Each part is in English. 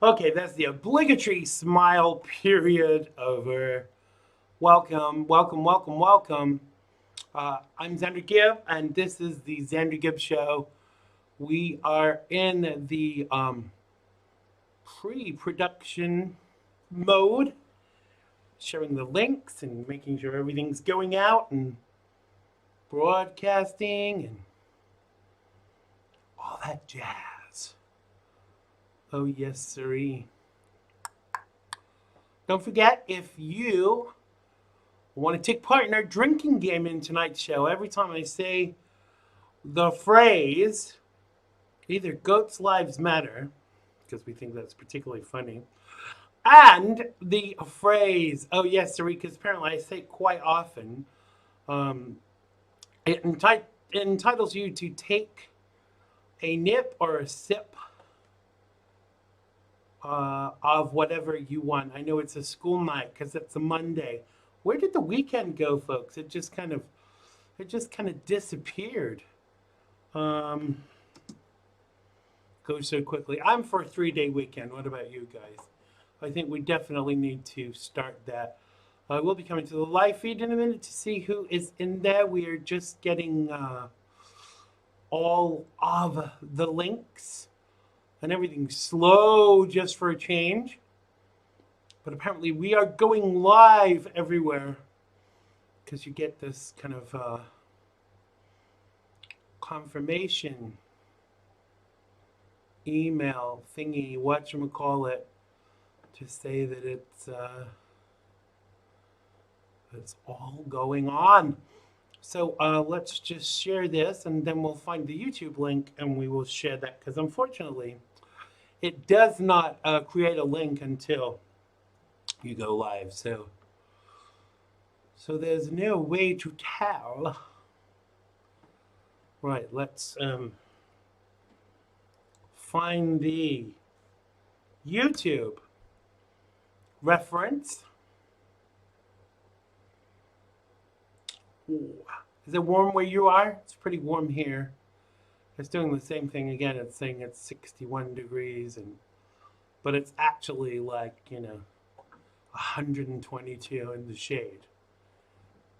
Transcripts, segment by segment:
Okay, that's the obligatory smile period over. Welcome, welcome, welcome, welcome. I'm Xander Gibb, and this is the Xander Gibb Show. We are in the pre-production mode, sharing the links and making sure everything's going out and broadcasting and all that jazz. Oh, yes, sirree. Don't forget, if you want to take part in our drinking game in tonight's show, every time I say the phrase, either Goats Lives Matter, because we think that's particularly funny, and the phrase, oh, yes, sirree, because apparently I say it quite often, it entitles you to take a nip or a sip of whatever you want. I know it's a school night because it's a Monday. Where did the weekend go, folks? It just kind of disappeared. Goes so quickly. I'm for a 3-day weekend. What about you guys? I think we definitely need to start that. We'll be coming to the live feed in a minute to see who is in there. We are just getting all of the links. And everything's slow just for a change. But apparently we are going live everywhere. Because you get this kind of confirmation email thingy, whatchamacallit, to say that it's all going on. So let's just share this, and then we'll find the YouTube link and we will share that, because unfortunately it does not create a link until you go live. So there's no way to tell. Right, let's find the YouTube reference. Ooh. Is it warm where you are? It's pretty warm here. It's doing the same thing again. It's saying it's 61 degrees, but it's actually like, 122 in the shade,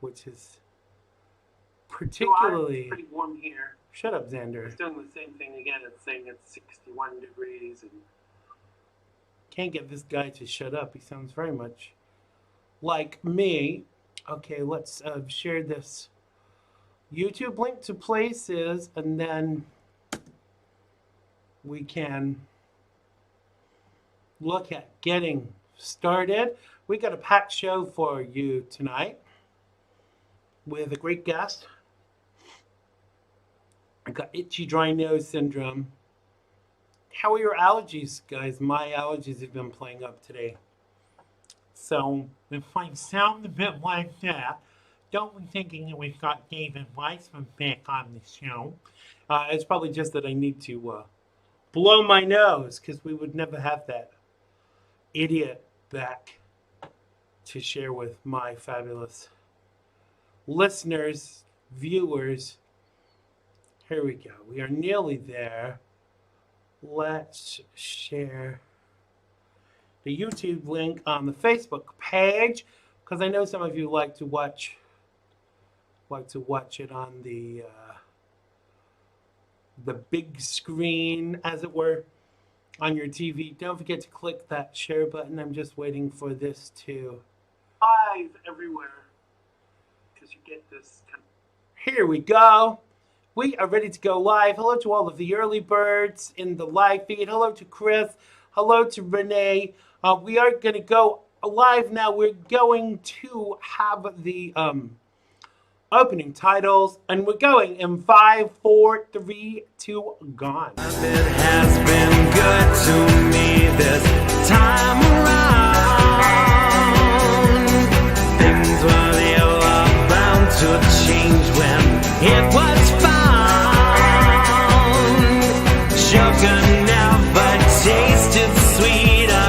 which is particularly... It's pretty warm here. Shut up, Xander. It's doing the same thing again. It's saying it's 61 degrees, and can't get this guy to shut up. He sounds very much like me. Okay, let's share this YouTube link to places, and then we can look at getting started. We got a packed show for you tonight with a great guest. I got itchy dry nose syndrome. How are your allergies, guys? My allergies have been playing up today. So if I sound a bit like that, don't be thinking that we've got David Weissman back on the show. It's probably just that I need to blow my nose, because we would never have that idiot back to share with my fabulous listeners, viewers. Here we go. We are nearly there. Let's share the YouTube link on the Facebook page, because I know some of you like to watch it on the big screen, as it were, on your TV. Don't forget to click that share button. I'm just waiting for this to live everywhere, because you get this. Here we go. We are ready to go live. Hello to all of the early birds in the live feed. Hello to Chris. Hello to Renee. We are going to go live now. We're going to have the opening titles, and we're going in 5, 4, 3, 2, gone. It has been good to me this time around. Things were bound to change when it was found. Sugar never tasted sweeter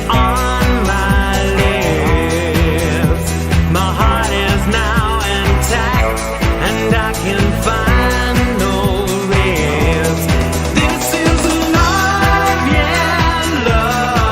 on my lips. My heart is now intact, and I can find no rest. This is love, yeah, love.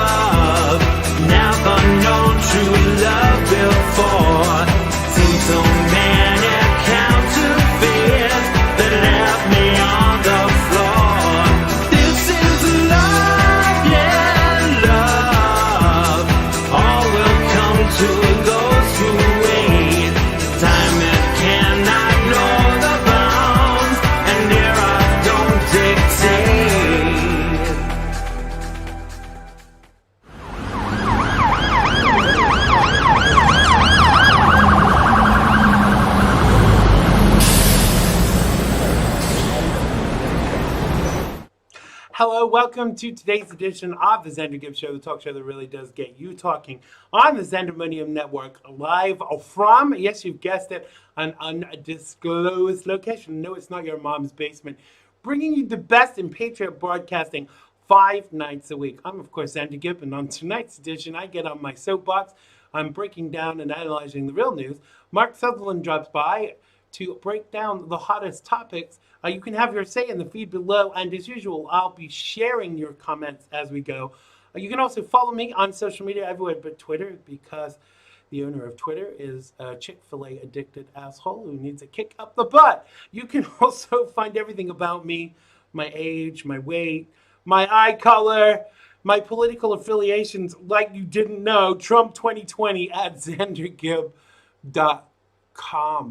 Hello, welcome to today's edition of the Xander Gibb Show, the talk show that really does get you talking on the Xandermonium Network, live from, yes, you've guessed it, an undisclosed location. No, it's not your mom's basement. Bringing you the best in Patriot broadcasting 5 nights a week. I'm, of course, Xander Gibb, and on tonight's edition, I get on my soapbox. I'm breaking down and analyzing the real news. Mark Sutherland drops by to break down the hottest topics. You can have your say in the feed below, and as usual, I'll be sharing your comments as we go. You can also follow me on social media everywhere but Twitter, because the owner of Twitter is a Chick-fil-A addicted asshole who needs a kick up the butt. You can also find everything about me, my age, my weight, my eye color, my political affiliations, like you didn't know, Trump 2020 at xandergibb.com.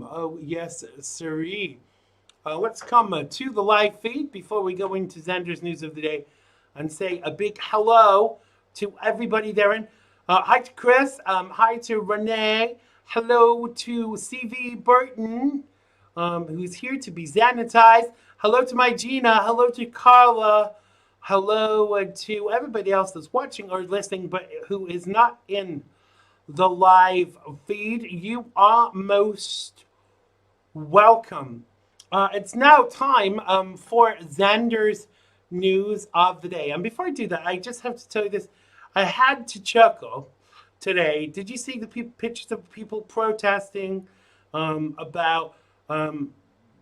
Oh, yes, sirree. Let's come to the live feed before we go into Xander's news of the day and say a big hello to everybody therein. Hi to Chris. Hi to Renee. Hello to CV Burton, who's here to be sanitized. Hello to my Gina. Hello to Carla. Hello to everybody else that's watching or listening, but who is not in the live feed. You are most welcome. It's now time for Xander's news of the day. And before I do that, I just have to tell you this. I had to chuckle today. Did you see the pictures of people protesting about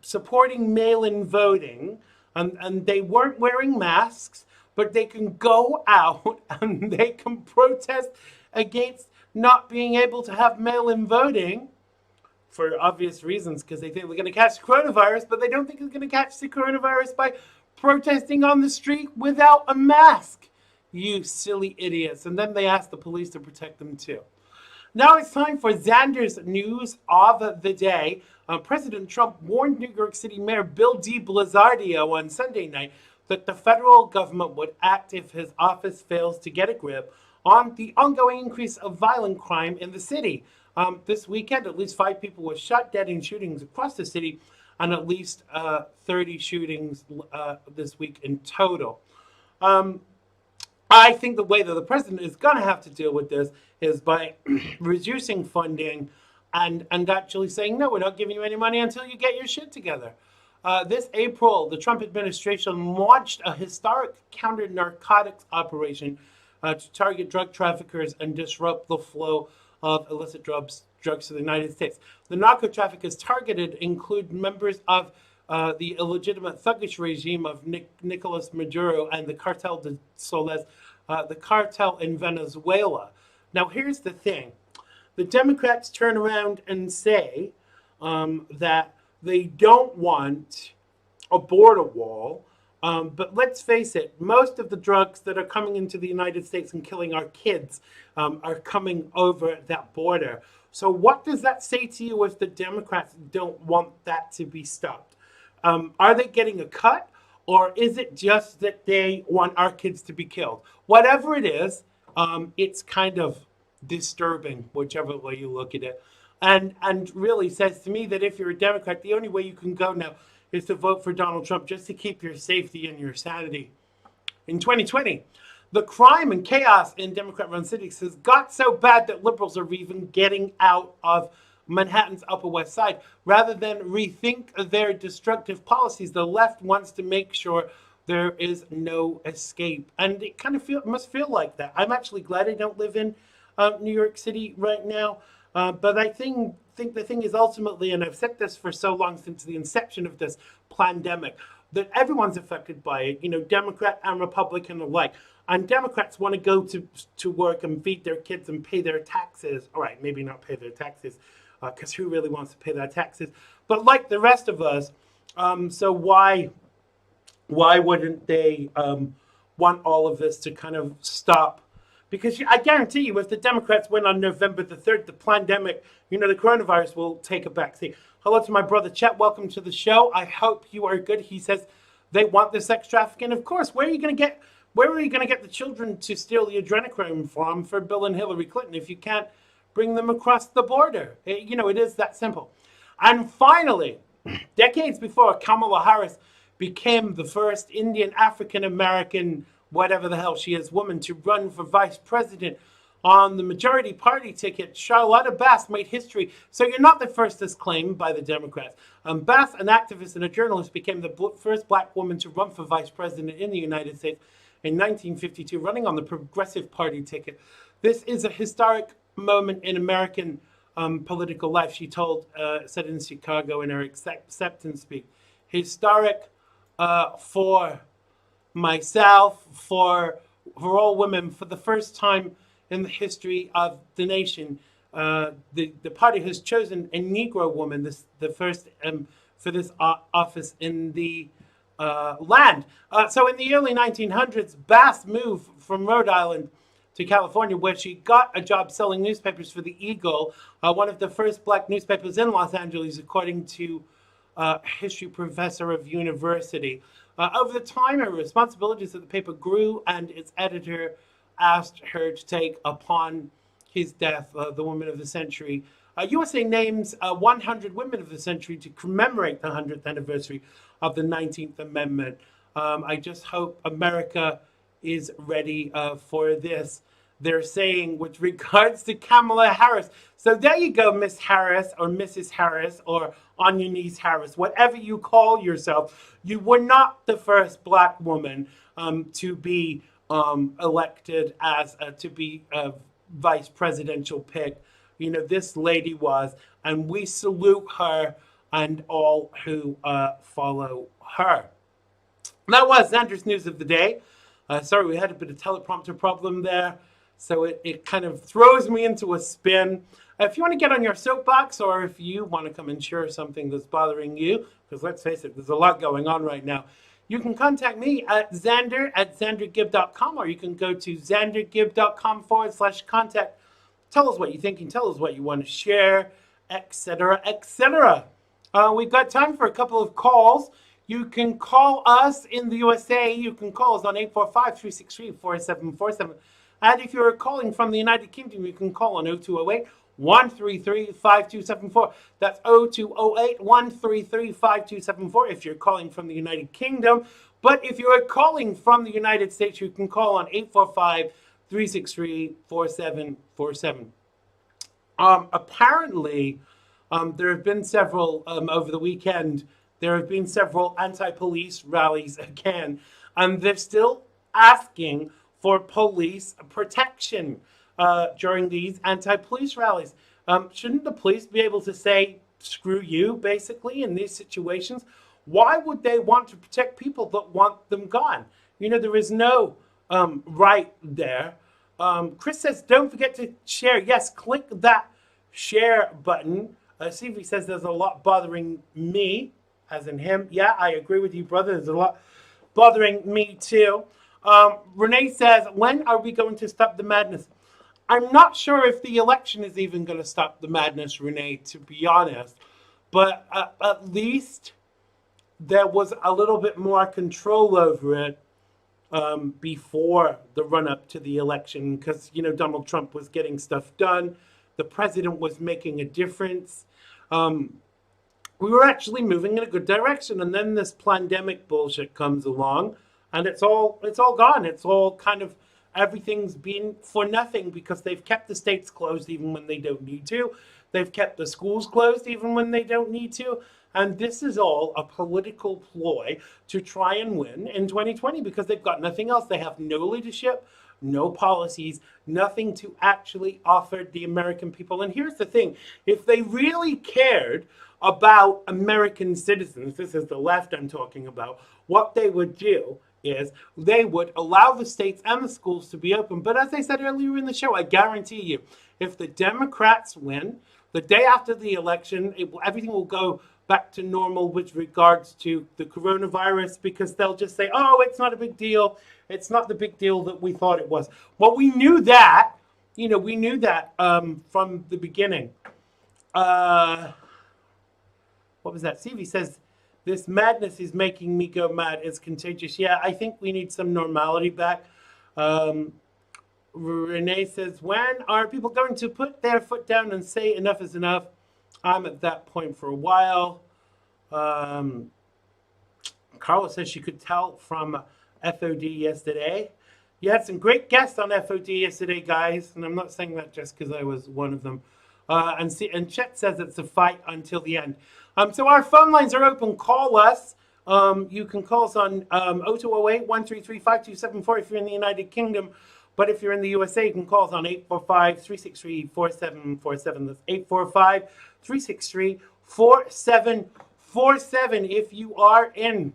supporting mail-in voting? And they weren't wearing masks, but they can go out and they can protest against not being able to have mail-in voting for obvious reasons, because they think they're going to catch the coronavirus, but they don't think they're going to catch the coronavirus by protesting on the street without a mask. You silly idiots. And then they ask the police to protect them too. Now it's time for Xander's news of the day. President Trump warned New York City Mayor Bill de Blasio on Sunday night that the federal government would act if his office fails to get a grip on the ongoing increase of violent crime in the city. This weekend, at least 5 people were shot dead in shootings across the city, and at least 30 shootings this week in total. I think the way that the president is going to have to deal with this is by reducing funding and actually saying, no, we're not giving you any money until you get your shit together. This April, the Trump administration launched a historic counter-narcotics operation to target drug traffickers and disrupt the flow of illicit drugs to the United States. The narco traffickers targeted include members of the illegitimate thuggish regime of Nicolas Maduro and the Cartel de Soles, the cartel in Venezuela. Now, here's the thing. The Democrats turn around and say that they don't want a border wall. But let's face it, most of the drugs that are coming into the United States and killing our kids are coming over that border. So what does that say to you if the Democrats don't want that to be stopped? Are they getting a cut, or is it just that they want our kids to be killed? Whatever it is, it's kind of disturbing, whichever way you look at it. And really says to me that if you're a Democrat, the only way you can go now is to vote for Donald Trump just to keep your safety and your sanity. In 2020, the crime and chaos in Democrat-run cities has got so bad that liberals are even getting out of Manhattan's Upper West Side. Rather than rethink their destructive policies, the left wants to make sure there is no escape. And it kind of must feel like that. I'm actually glad I don't live in New York City right now. But I think the thing is ultimately, and I've said this for so long since the inception of this pandemic, that everyone's affected by it, you know, Democrat and Republican alike. And Democrats want to go to work and feed their kids and pay their taxes. All right, maybe not pay their taxes, because who really wants to pay their taxes? But like the rest of us, so why wouldn't they want all of this to kind of stop? Because I guarantee you, if the Democrats win on November the 3rd, the pandemic, you know, the coronavirus will take a backseat. Hello to my brother Chet. Welcome to the show. I hope you are good. He says they want the sex trafficking. Of course, where are you going to get the children to steal the adrenochrome from for Bill and Hillary Clinton if you can't bring them across the border? You know, it is that simple. And finally, decades before Kamala Harris became the first Indian African American, whatever the hell she is, woman to run for vice president on the majority party ticket. Charlotta Bass made history. So you're not the first as claimed by the Democrats. Bass, an activist and a journalist, became the first black woman to run for vice president in the United States in 1952, running on the Progressive Party ticket. This is a historic moment in American political life, she said in Chicago in her acceptance speech. Historic for myself, for all women, for the first time in the history of the nation. The party has chosen a Negro woman, the first for this office in the land. So in the early 1900s, Bass moved from Rhode Island to California, where she got a job selling newspapers for the Eagle, one of the first black newspapers in Los Angeles, according to a history professor of university. Over the time, her responsibilities at the paper grew, and its editor asked her to take upon his death the Woman of the Century. USA names 100 Women of the Century to commemorate the 100th anniversary of the 19th Amendment. I just hope America is ready for this. They're saying with regards to Kamala Harris. So there you go, Miss Harris or Mrs. Harris or on your knees Harris, whatever you call yourself. You were not the first black woman to be elected as to be a vice presidential pick. You know, this lady was, and we salute her and all who follow her. That was Xander's News of the Day. Sorry, we had a bit of teleprompter problem there, so it kind of throws me into a spin. If you want to get on your soapbox, or if you want to come and share something that's bothering you, because let's face it, there's a lot going on right now, you can contact me at xandergibb.com, or you can go to xandergibb.com/contact. Tell us what you think and tell us what you want to share, etc., etc. We've got time for a couple of calls. You can call us in the USA. You can call us on 845-363-4747. And if you're calling from the United Kingdom, you can call on 0208-133-5274. That's 0208-133-5274 if you're calling from the United Kingdom. But if you're calling from the United States, you can call on 845-363-4747. Apparently, there have been several over the weekend. There have been several anti-police rallies again, and they're still asking for police protection during these anti-police rallies. Shouldn't the police be able to say, screw you, basically, in these situations? Why would they want to protect people that want them gone? You know, there is no right there. Chris says, don't forget to share. Yes, click that share button. CV says there's a lot bothering me, as in him. Yeah, I agree with you, brother. There's a lot bothering me, too. Renee says, when are we going to stop the madness? I'm not sure if the election is even going to stop the madness, Renee, to be honest. But at least there was a little bit more control over it before the run-up to the election, because, you know, Donald Trump was getting stuff done. The president was making a difference. We were actually moving in a good direction, and then this pandemic bullshit comes along, and it's all gone. It's all kind of, everything's been for nothing, because they've kept the states closed even when they don't need to. They've kept the schools closed even when they don't need to. And this is all a political ploy to try and win in 2020, because they've got nothing else. They have no leadership, no policies, nothing to actually offer the American people. And here's the thing. If they really cared about American citizens, this is the left I'm talking about, what they would do is they would allow the states and the schools to be open. But as I said earlier in the show, I guarantee you, if the Democrats win, the day after the election, everything will go back to normal with regards to the coronavirus, because they'll just say, oh, it's not a big deal. It's not the big deal that we thought it was. Well, we knew that. You know, we knew that from the beginning. What was that? CV says, this madness is making me go mad. It's contagious. Yeah, I think we need some normality back. Renee says, when are people going to put their foot down and say enough is enough? I'm at that point for a while. Carla says she could tell from FOD yesterday. You had some great guests on FOD yesterday, guys, and I'm not saying that just because I was one of them. And Chet says it's a fight until the end. So our phone lines are open. Call us. You can call us on 0208-133-5274 if you're in the United Kingdom. But if you're in the USA, you can call us on 845-363-4747. That's 845-363-4747 if you are in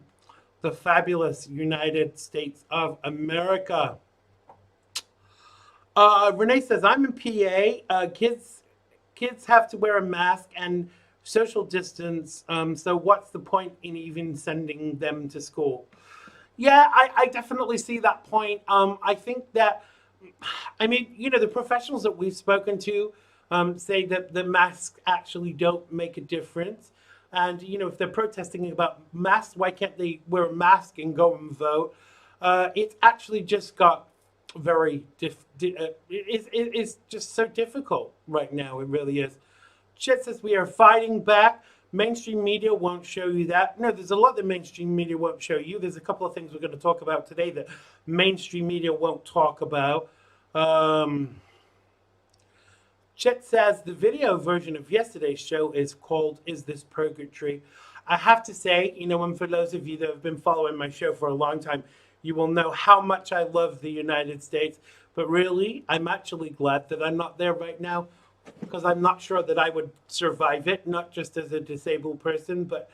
the fabulous United States of America. Renee says, I'm in PA. Kids have to wear a mask and social distance. So what's the point in even sending them to school? Yeah, I definitely see that point. I think that, the professionals that we've spoken to say that the masks actually don't make a difference. And, if they're protesting about masks, why can't they wear a mask and go and vote? It's actually just got very, it's just so difficult right now. It really is. Chet says we are fighting back. Mainstream media won't show you that. No, there's a lot that mainstream media won't show you. There's a couple of things we're going to talk about today that mainstream media won't talk about. Chet says the video version of yesterday's show is called Is This Purgatory? I have to say, and for those of you that have been following my show for a long time, you will know how much I love the United States. But really, I'm actually glad that I'm not there right now, because I'm not sure that I would survive it, not just as a disabled person, but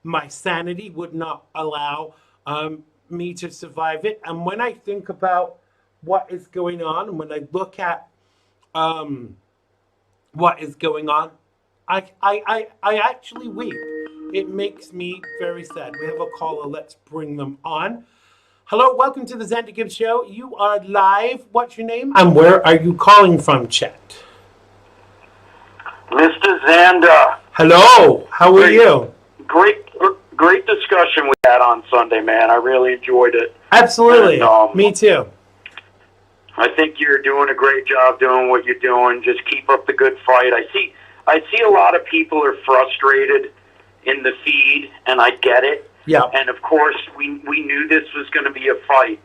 my sanity would not allow me to survive it. And when I think about what is going on, and when I look at what is going on, I actually weep. It makes me very sad. We have a caller. Let's bring them on. Hello, welcome to the Xander Gibb Show. You are live. What's your name? And where are you calling from, Chet? Mr. Xander. Hello. How are you? Great discussion we had on Sunday, man. I really enjoyed it. Absolutely. And, me too. I think you're doing a great job doing what you're doing. Just keep up the good fight. I see a lot of people are frustrated in the feed, and I get it. Yeah. And of course, we knew this was going to be a fight.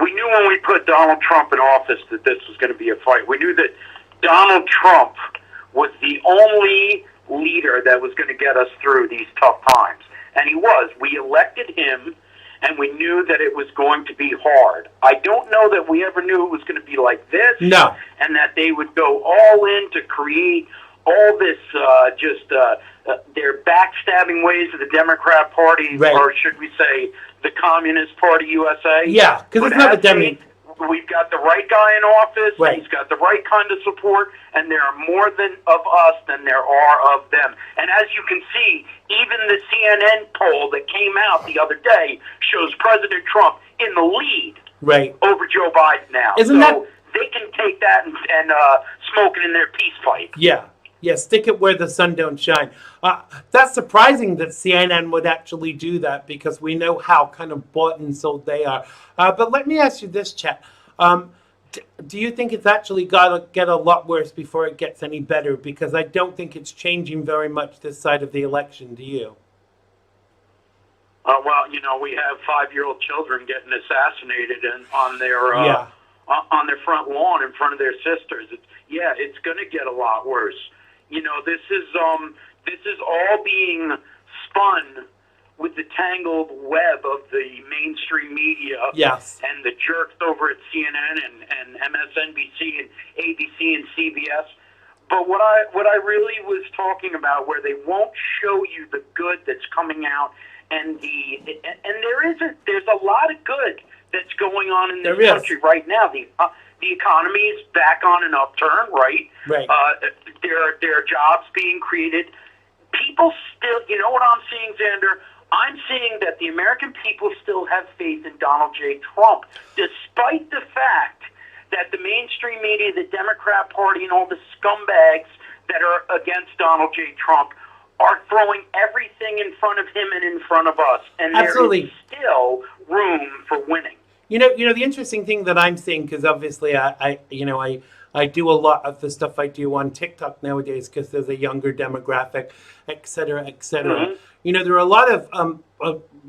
We knew when we put Donald Trump in office that this was going to be a fight. We knew that Donald Trump was the only leader that was going to get us through these tough times. And he was. We elected him, and we knew that it was going to be hard. I don't know that we ever knew it was going to be like this. No. And that they would go all in to create all this, their backstabbing ways of the Democrat Party, right. Or should we say the Communist Party USA. Yeah, because it's not a Democrat. We've got the right guy in office, right. He's got the right kind of support, and there are more of us than there are of them. And as you can see, even the CNN poll that came out the other day shows President Trump in the lead right. over Joe Biden now. Isn't that... they can take that and smoke it in their peace pipe. Yeah. Yeah, stick it where the sun don't shine. That's surprising that CNN would actually do that, because we know how kind of bought and sold they are. But let me ask you this, Chet. Do you think it's actually got to get a lot worse before it gets any better? Because I don't think it's changing very much this side of the election. Do you? Well, we have 5-year-old children getting assassinated on their on their front lawn in front of their sisters. It's going to get a lot worse. This is all being spun with the tangled web of the mainstream media, yes, and the jerks over at CNN and MSNBC and ABC and CBS. But what I really was talking about, where they won't show you the good that's coming out, and there's a lot of good that's going on in this country right now. The economy is back on an upturn, right? Right. There are jobs being created. People still, what I'm seeing, Xander? I'm seeing that the American people still have faith in Donald J. Trump, despite the fact that the mainstream media, the Democrat Party, and all the scumbags that are against Donald J. Trump are throwing everything in front of him and in front of us. And absolutely. There is still room for winning. The interesting thing that I'm seeing, because obviously I do a lot of the stuff I do on TikTok nowadays because there's a younger demographic, et cetera, et cetera. Mm-hmm. There are a lot of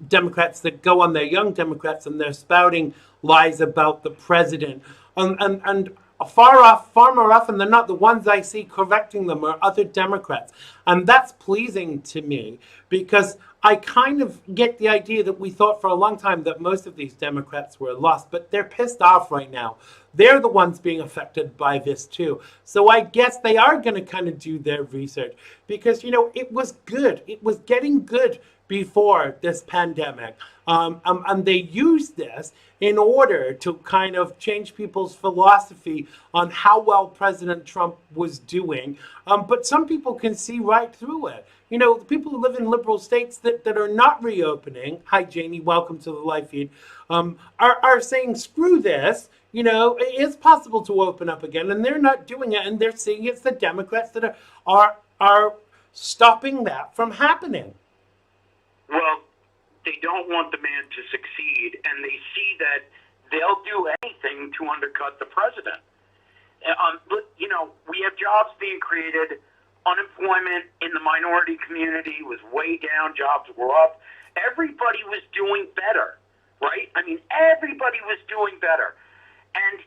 Democrats that go on there, young Democrats, and they're spouting lies about the president. And far more often than not, the ones I see correcting them are other Democrats. And that's pleasing to me because I kind of get the idea that we thought for a long time that most of these Democrats were lost, but they're pissed off right now. They're the ones being affected by this too. So I guess they are going to kind of do their research because, it was good. It was getting good before this pandemic. And they used this in order to kind of change people's philosophy on how well President Trump was doing. But some people can see right through it. The people who live in liberal states that are not reopening, hi Janie, welcome to the live feed, are saying, screw this. It is possible to open up again, and they're not doing it, and they're saying it's the Democrats that are stopping that from happening. Well, they don't want the man to succeed, and they see that they'll do anything to undercut the president. We have jobs being created. Unemployment in the minority community was way down. Jobs were up. Everybody was doing better, right? I mean, everybody was doing better. And,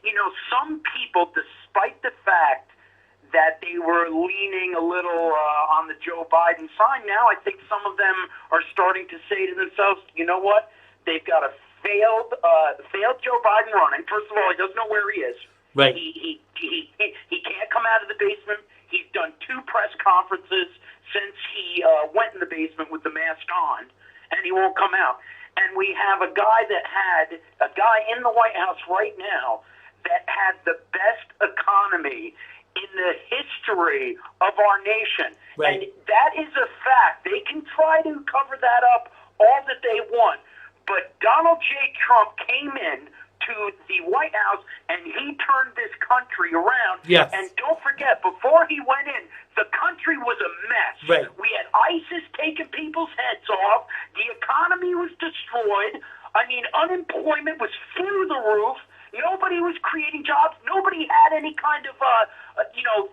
some people, despite the fact that they were leaning a little on the Joe Biden side, now I think some of them are starting to say to themselves, you know what? They've got a failed Joe Biden running. First of all, he doesn't know where he is. Right. He can't come out of the basement. He's done 2 press conferences since he went in the basement with the mask on, and he won't come out. And we have a guy in the White House right now that had the best economy in the history of our nation. Right. And that is a fact. They can try to cover that up all that they want. But Donald J. Trump came in to the White House, and he turned this country around. Yes. And don't forget, before he went in, the country was a mess. Right. We had ISIS taking people's heads off. The economy was destroyed. I mean, unemployment was through the roof. Nobody was creating jobs. Nobody had any kind of,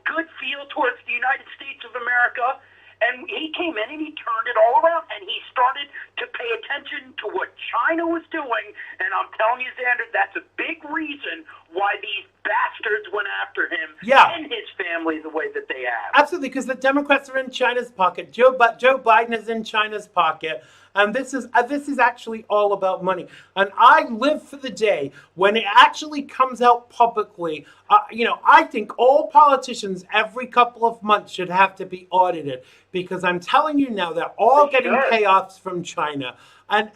good feel towards the United States of America. And he came in and he turned it all around, and he started to pay attention to what China was doing. And I'm telling you, Xander, that's a big reason why these bastards went after him and his family the way that they have. Absolutely, because the Democrats are in China's pocket. Joe Biden is in China's pocket. And this is actually all about money. And I live for the day when it actually comes out publicly. I think all politicians every couple of months should have to be audited, because I'm telling you now, they're all getting payoffs from China. And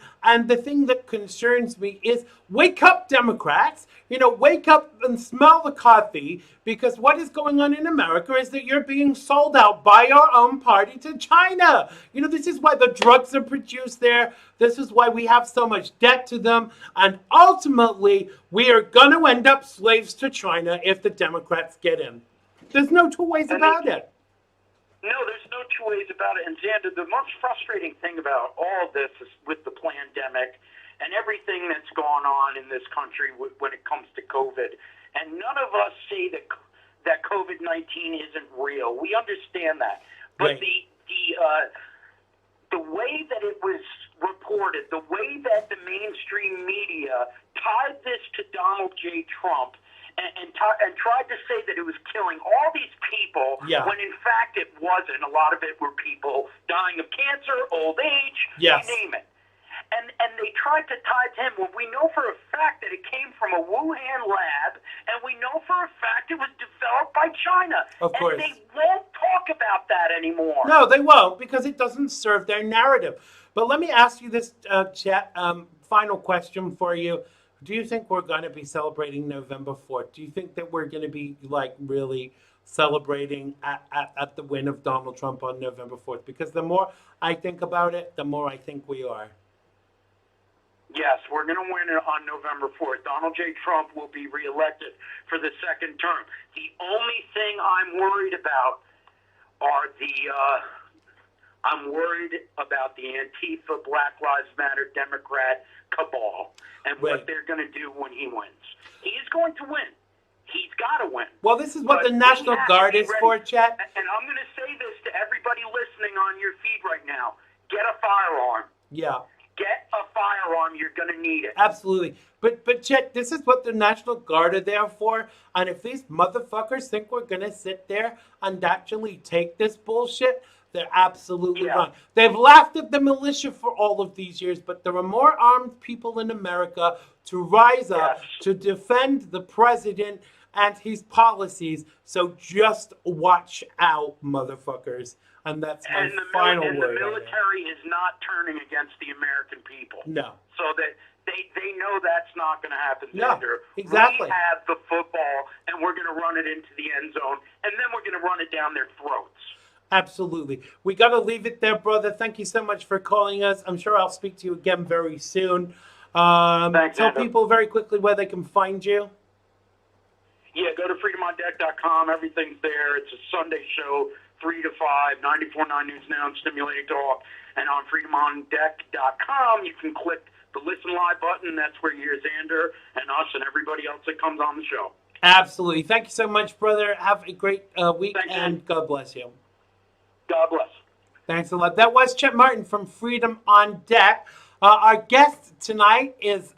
the thing that concerns me is, wake up, Democrats. Wake up and smell the coffee, because what is going on in America is that you're being sold out by your own party to China. This is why the drugs are produced there. This is why we have so much debt to them. And ultimately, we are going to end up slaves to China if the Democrats get in. There's no two ways about it. No, there's no 2 ways about it. And Xander, the most frustrating thing about all this is with the pandemic and everything that's gone on in this country when it comes to COVID. And none of us say that COVID-19 isn't real. We understand that. But the way that it was reported, the way that the mainstream media tied this to Donald J. Trump, and tried to say that it was killing all these people, when in fact it wasn't. A lot of it were people dying of cancer, old age, you name it. And they tried to tie to him when we know for a fact that it came from a Wuhan lab, and we know for a fact it was developed by China. Of course. And they won't talk about that anymore. No, they won't, because it doesn't serve their narrative. But let me ask you this, chat, final question for you. Do you think we're going to be celebrating November 4th? Do you think that we're going to be really celebrating at the win of Donald Trump on November 4th? Because the more I think about it, the more I think we are. Yes, we're going to win it on November 4th. Donald J. Trump will be reelected for the second term. The only thing I'm worried about are I'm worried about the Antifa, Black Lives Matter, Democrat cabal and what they're going to do when he wins. He is going to win. He's got to win. Well, this is what the National Guard is for, chat. And I'm going to say this to everybody listening on your feed right now. Get a firearm. Yeah. get a firearm. You're going to need it. Absolutely. But Chet, this is what the National Guard are there for. And if these motherfuckers think we're going to sit there and actually take this bullshit, they're absolutely wrong. They've laughed at the militia for all of these years, but there are more armed people in America to rise up to defend the president and his policies. So just watch out, motherfuckers. And that's my final word. And the military is not turning against the American people. No. So that they know that's not going to happen. No, Xander. exactly. We have the football, and we're going to run it into the end zone, and then we're going to run it down their throats. Absolutely. We got to leave it there, brother. Thank you so much for calling us. I'm sure I'll speak to you again very soon. Thanks, tell Xander. people very quickly where they can find you. Yeah, go to freedomondeck.com. Everything's there. It's a Sunday show, 3 to 5, 94.9 News Now and Stimulating Talk. And on freedomondeck.com, you can click the Listen Live button. That's where you hear Xander and us and everybody else that comes on the show. Absolutely. Thank you so much, brother. Have a great week, and God bless you. God bless. Thanks a lot. That was Chet Martin from Freedom on Deck. Our guest tonight is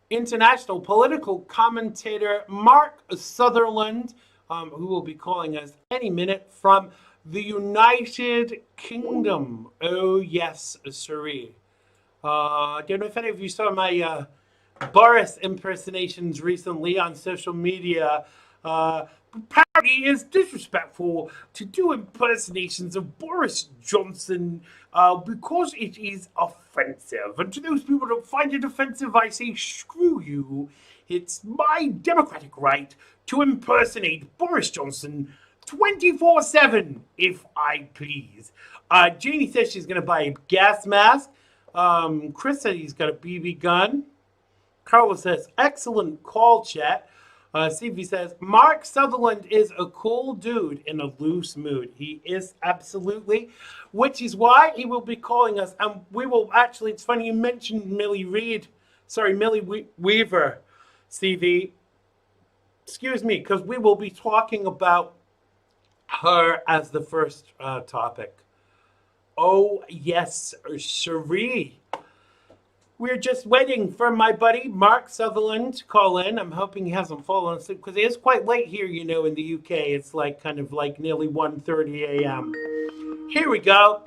international political commentator Mark Sutherland, who will be calling us any minute from the United Kingdom. Oh, yes, sirree. I don't know if any of you saw my Boris impersonations recently on social media. Apparently it's disrespectful to do impersonations of Boris Johnson because it is offensive. And to those people that find it offensive, I say, screw you. It's my democratic right to impersonate Boris Johnson 24/7, if I please. Janie says she's going to buy a gas mask. Chris said he's got a BB gun. Carlos says, excellent call, Chet. CV says, Mark Sutherland is a cool dude in a loose mood. He is absolutely, which is why he will be calling us. And we will actually, it's funny you mentioned Millie Weaver, CV. Excuse me, because we will be talking about her as the first topic. Oh, yes, sirree. We're just waiting for my buddy Mark Sutherland to call in. I'm hoping he hasn't fallen asleep because it is quite late here, you know, in the UK. It's like kind of like nearly 1:30 a.m. Here we go.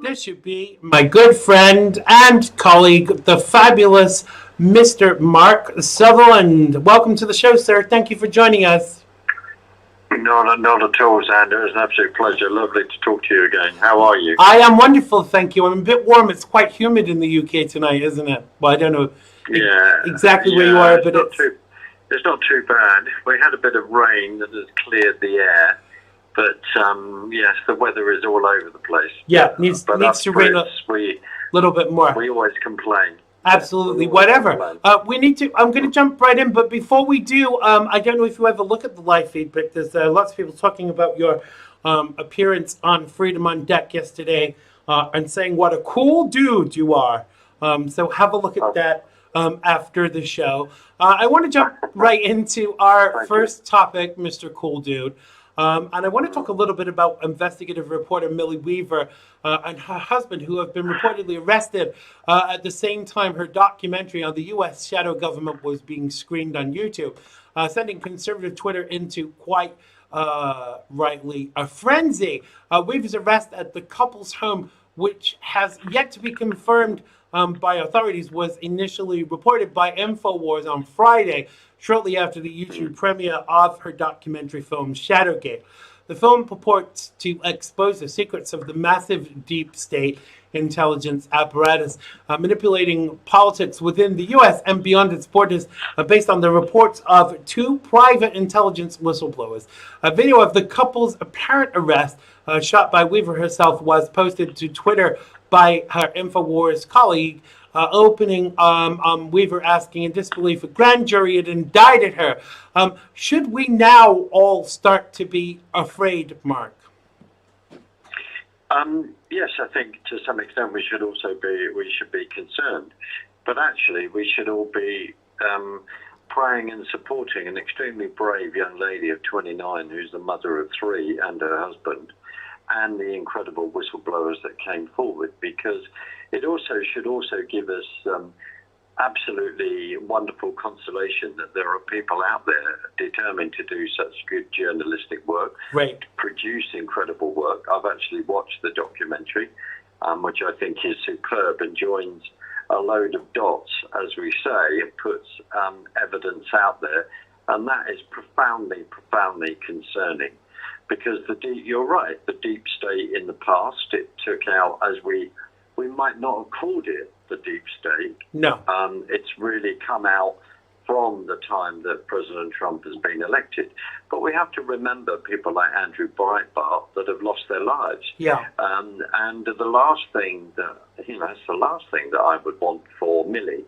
This should be my good friend and colleague, the fabulous Mr. Mark Sutherland. Welcome to the show, sir. Thank you for joining us. Not at all, Xander. It's an absolute pleasure. Lovely to talk to you again. How are you? I am wonderful, thank you. I'm a bit warm. It's quite humid in the UK tonight, isn't it? Well, I don't know exactly where you are, but it's not too bad. We had a bit of rain that has cleared the air, but yes, the weather is all over the place. Yeah, needs to rain a little bit more. We always complain. Absolutely, whatever. We need to. I'm going to jump right in, but before we do, I don't know if you ever look at the live feed, but there's lots of people talking about your appearance on Freedom on Deck yesterday and saying what a cool dude you are. So have a look at that after the show. I want to jump right into our first topic, Mr. Cool Dude. And I want to talk a little bit about investigative reporter Millie Weaver and her husband, who have been reportedly arrested at the same time her documentary on the U.S. shadow government was being screened on YouTube, sending conservative Twitter into quite rightly a frenzy. Weaver's arrest at the couple's home, which has yet to be confirmed by authorities, was initially reported by InfoWars on Friday, shortly after the YouTube premiere of her documentary film Shadowgate. The film purports to expose the secrets of the massive deep state intelligence apparatus manipulating politics within the U.S. and beyond its borders, based on the reports of two private intelligence whistleblowers. A video of the couple's apparent arrest, shot by Weaver herself, was posted to Twitter by her InfoWars colleague, opening Weaver asking in disbelief a grand jury had indicted her. Should we now all start to be afraid, Mark? Yes, I think to some extent we should be concerned, but actually we should all be praying and supporting an extremely brave young lady of 29 who's the mother of 3 and her husband. and the incredible whistleblowers that came forward, because it should also give us absolutely wonderful consolation that there are people out there determined to do such good journalistic work, Right. to produce incredible work. I've actually watched the documentary, which I think is superb and joins a load of dots, as we say, and puts evidence out there. And that is profoundly, profoundly concerning, because you're right, the deep state in the past, it took out, as we might not have called it the deep state. No. It's really come out from the time that President Trump has been elected. But we have to remember people like Andrew Breitbart that have lost their lives. Yeah. And the last thing that I would want for Millie.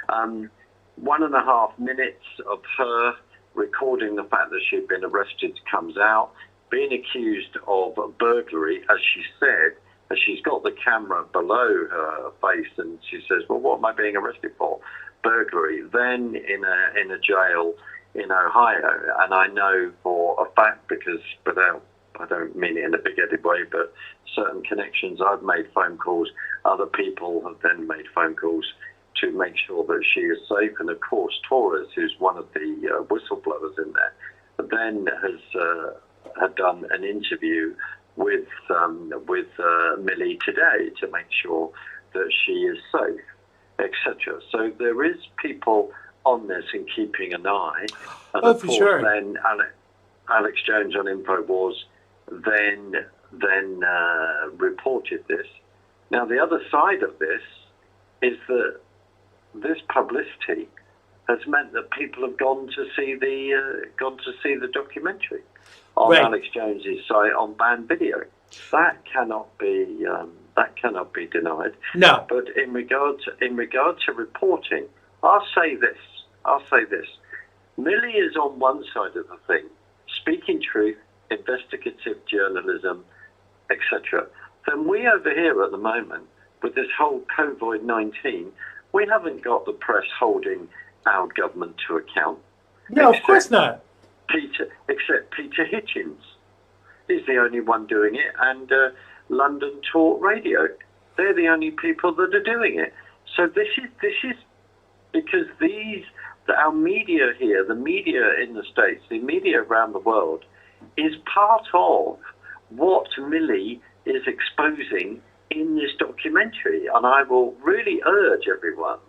1.5 minutes of her recording the fact that she'd been arrested comes out, being accused of burglary, as she said, as she's got the camera below her face, and she says, well, what am I being arrested for? Burglary. Then in a jail in Ohio, and I know for a fact, because I don't mean it in a big-headed way, but certain connections, I've made phone calls, other people have then made phone calls to make sure that she is safe. And of course, Torres, who's one of the whistleblowers in there, then had done an interview with Millie today to make sure that she is safe, etc. So there is people on this and keeping an eye. And Oh, of for course, sure. then Alex Jones on InfoWars then reported this. Now, the other side of this is that this publicity has meant that people have gone to see the documentary on Right. Alex Jones's site on banned video. That cannot be denied. No. But in regard to reporting, I'll say this. Millie is on one side of the thing, speaking truth, investigative journalism, etc. Then we over here at the moment, with this whole COVID-19, we haven't got the press holding our government to account. No, of course not. Except Peter Hitchens is the only one doing it, and London Talk Radio. They're the only people that are doing it. So this is because our media here, the media in the States, the media around the world, is part of what Millie is exposing in this documentary. And I will really urge everyone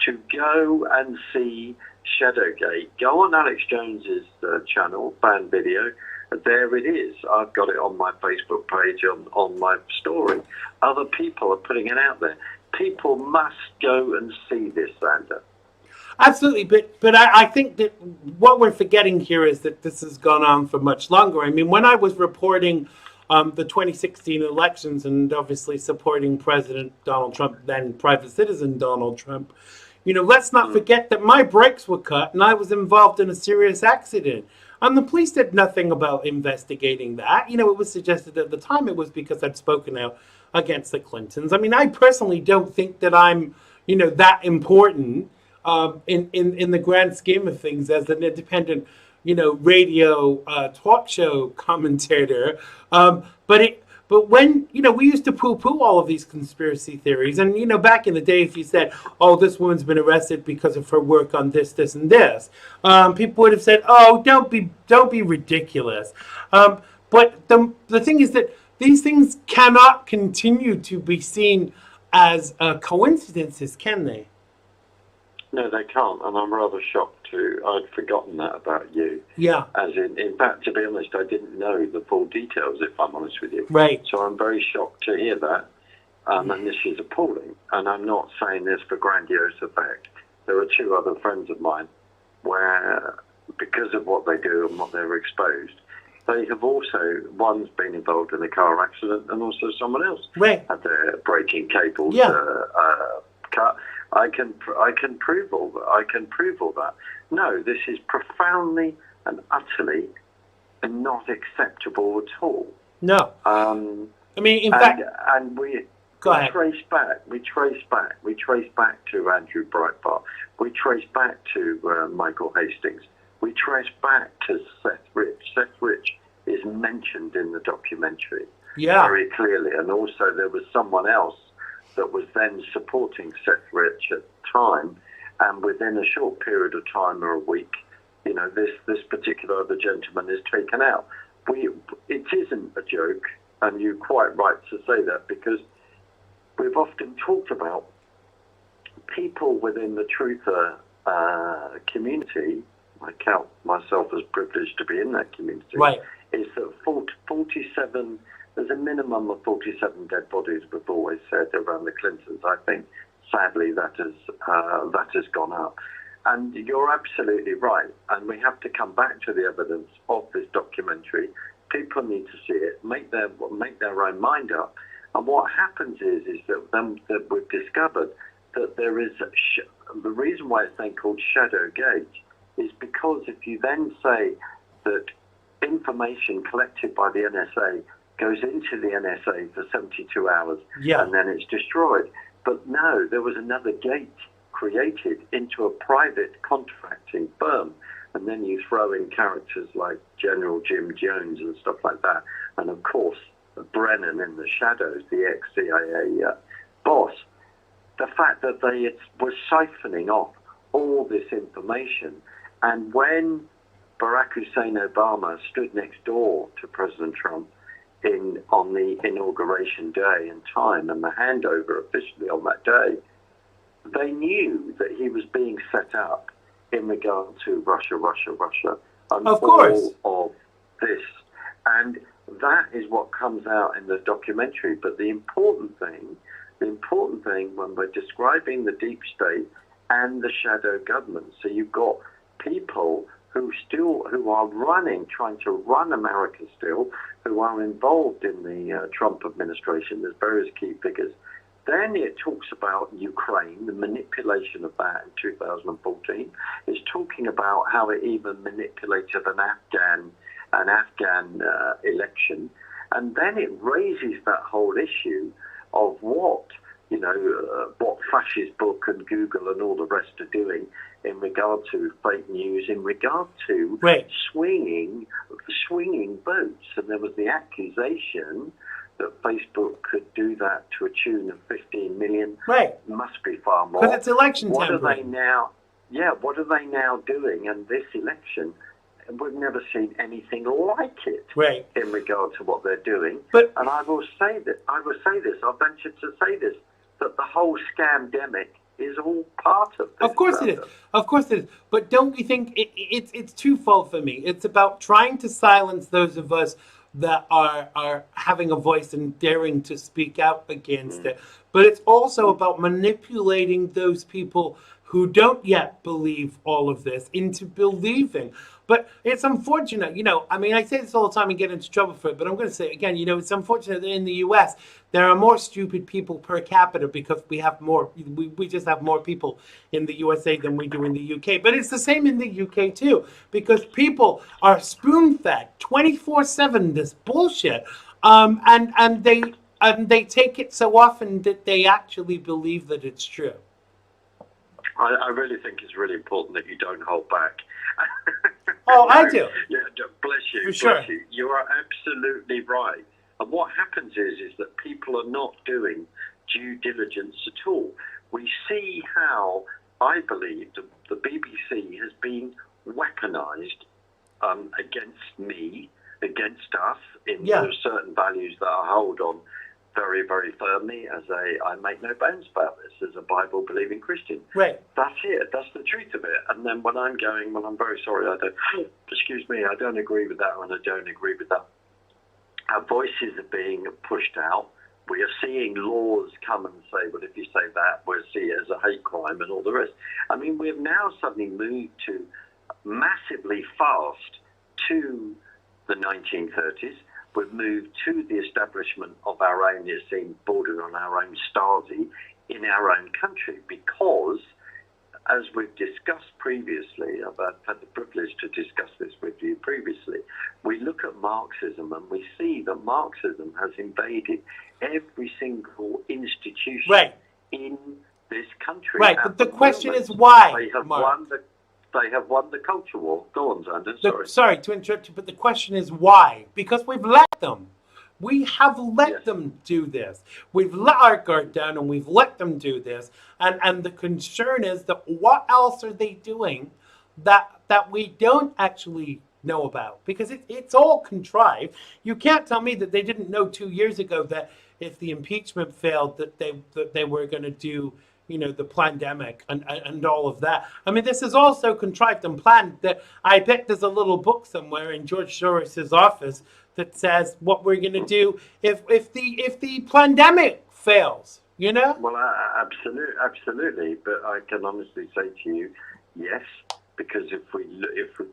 to go and see Shadowgate. Go on Alex Jones's channel, Banned Video. There it is. I've got it on my Facebook page, on my story. Other people are putting it out there. People must go and see this, Xander. Absolutely, but I think that what we're forgetting here is that this has gone on for much longer. I mean, when I was reporting the 2016 elections and obviously supporting President Donald Trump, then private citizen Donald Trump, let's not forget that my brakes were cut and I was involved in a serious accident. And the police did nothing about investigating that. It was suggested at the time it was because I'd spoken out against the Clintons. I mean, I personally don't think that I'm, that important in the grand scheme of things as an independent, radio talk show commentator. But when, we used to poo-poo all of these conspiracy theories. And, back in the day, if you said, oh, this woman's been arrested because of her work on this, this, and this, people would have said, oh, don't be ridiculous. But the thing is that these things cannot continue to be seen as coincidences, can they? No, they can't, and I'm rather shocked too. I'd forgotten that about you. Yeah. As in fact, to be honest, I didn't know the full details, if I'm honest with you. Right. So I'm very shocked to hear that, and this is appalling. And I'm not saying this for grandiose effect. There are two other friends of mine where, because of what they do and what they're exposed, they have also, one's been involved in a car accident, and also someone else had their braking cables cut. I can prove all that. I can prove all that. No, this is profoundly and utterly not acceptable at all. No. I mean, in fact, and we trace back to Andrew Breitbart. We trace back to Michael Hastings. We trace back to Seth Rich. Seth Rich is mentioned in the documentary. very clearly. And also there was someone else that was then supporting Seth Rich at the time, and within a short period of time or a week, this particular other gentleman is taken out. It isn't a joke, and you're quite right to say that, because we've often talked about people within the truther community. I count myself as privileged to be in that community. Right. Is that 47? There's a minimum of 47 dead bodies. We've always said around the Clintons. I think sadly that has gone up. And you're absolutely right. And we have to come back to the evidence of this documentary. People need to see it, make their own mind up. And what happens is that we've discovered that there is the reason why it's then called Shadow Gate is because if you then say that information collected by the NSA goes into the NSA for 72 hours and then it's destroyed. But no, there was another gate created into a private contracting firm. And then you throw in characters like General Jim Jones and stuff like that. And of course, Brennan in the shadows, the ex-CIA boss. The fact that they were siphoning off all this information. And when Barack Hussein Obama stood next door to President Trump on the inauguration day and time and the handover officially on that day, they knew that he was being set up in regard to Russia, and of course, all of this. And that is what comes out in the documentary. But the important thing when we're describing the deep state and the shadow government, so you've got people who are trying to run America still, who are involved in the Trump administration. There's various key figures. Then it talks about Ukraine, the manipulation of that in 2014. It's talking about how it even manipulated an Afghan election. And then it raises that whole issue of what Fascist Book and Google and all the rest are doing in regard to fake news, in regard to swinging votes. And there was the accusation that Facebook could do that to a tune of 15 million. Right. Must be far more. Because it's election What tampering. are they now? Yeah, what are they now doing? And this election, we've never seen anything like it in regard to what they're doing. And I will say this, I'll venture to say this, that the whole scamdemic is all part of this. Of course it is. Of course it is. But don't we think it's twofold for me? It's about trying to silence those of us that are having a voice and daring to speak out against it. But it's also about manipulating those people who don't yet believe all of this into believing. But it's unfortunate, I say this all the time and get into trouble for it, but I'm going to say it again, it's unfortunate that in the US, there are more stupid people per capita because we have more, we just have more people in the USA than we do in the UK. But it's the same in the UK too, because people are spoon-fed 24/7 this bullshit, and they take it so often that they actually believe that it's true. I really think it's really important that you don't hold back. Oh, I do. Yeah, bless you. For sure. Bless you. You are absolutely right. And what happens is that people are not doing due diligence at all. We see how, I believe, the BBC has been weaponized against me, against us, in certain values that I hold on very, very firmly. I make no bones about this as a Bible-believing Christian. Right. That's it. That's the truth of it. And then when I'm very sorry, I don't agree with that, and I don't agree with that. Our voices are being pushed out. We are seeing laws come and say, well, if you say that, we'll see it as a hate crime and all the rest. I mean, we've now suddenly moved to massively fast to the 1930s. We've moved to the establishment of our own, it seems, bordering on our own Stasi in our own country, because, as we've discussed previously, I've had the privilege to discuss this with you previously, we look at Marxism and we see that Marxism has invaded every single institution in this country. Right, but the question is why, They have won the culture war. Go on, Xander. Sorry. Sorry to interrupt you, but the question is why? Because we've let them. We have let Yes. them do this. We've let our guard down and we've let them do this. And the concern is that what else are they doing that we don't actually know about? Because it's all contrived. You can't tell me that they didn't know 2 years ago that if the impeachment failed, that they were going to do, the pandemic and all of that. I mean, this is also contrived and planned. That I bet there's a little book somewhere in George Soros's office that says what we're going to do if the pandemic fails. Well, absolutely. But I can honestly say to you, yes, because if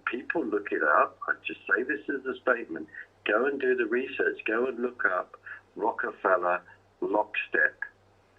people look it up, I just say this as a statement. Go and do the research. Go and look up Rockefeller lockstep.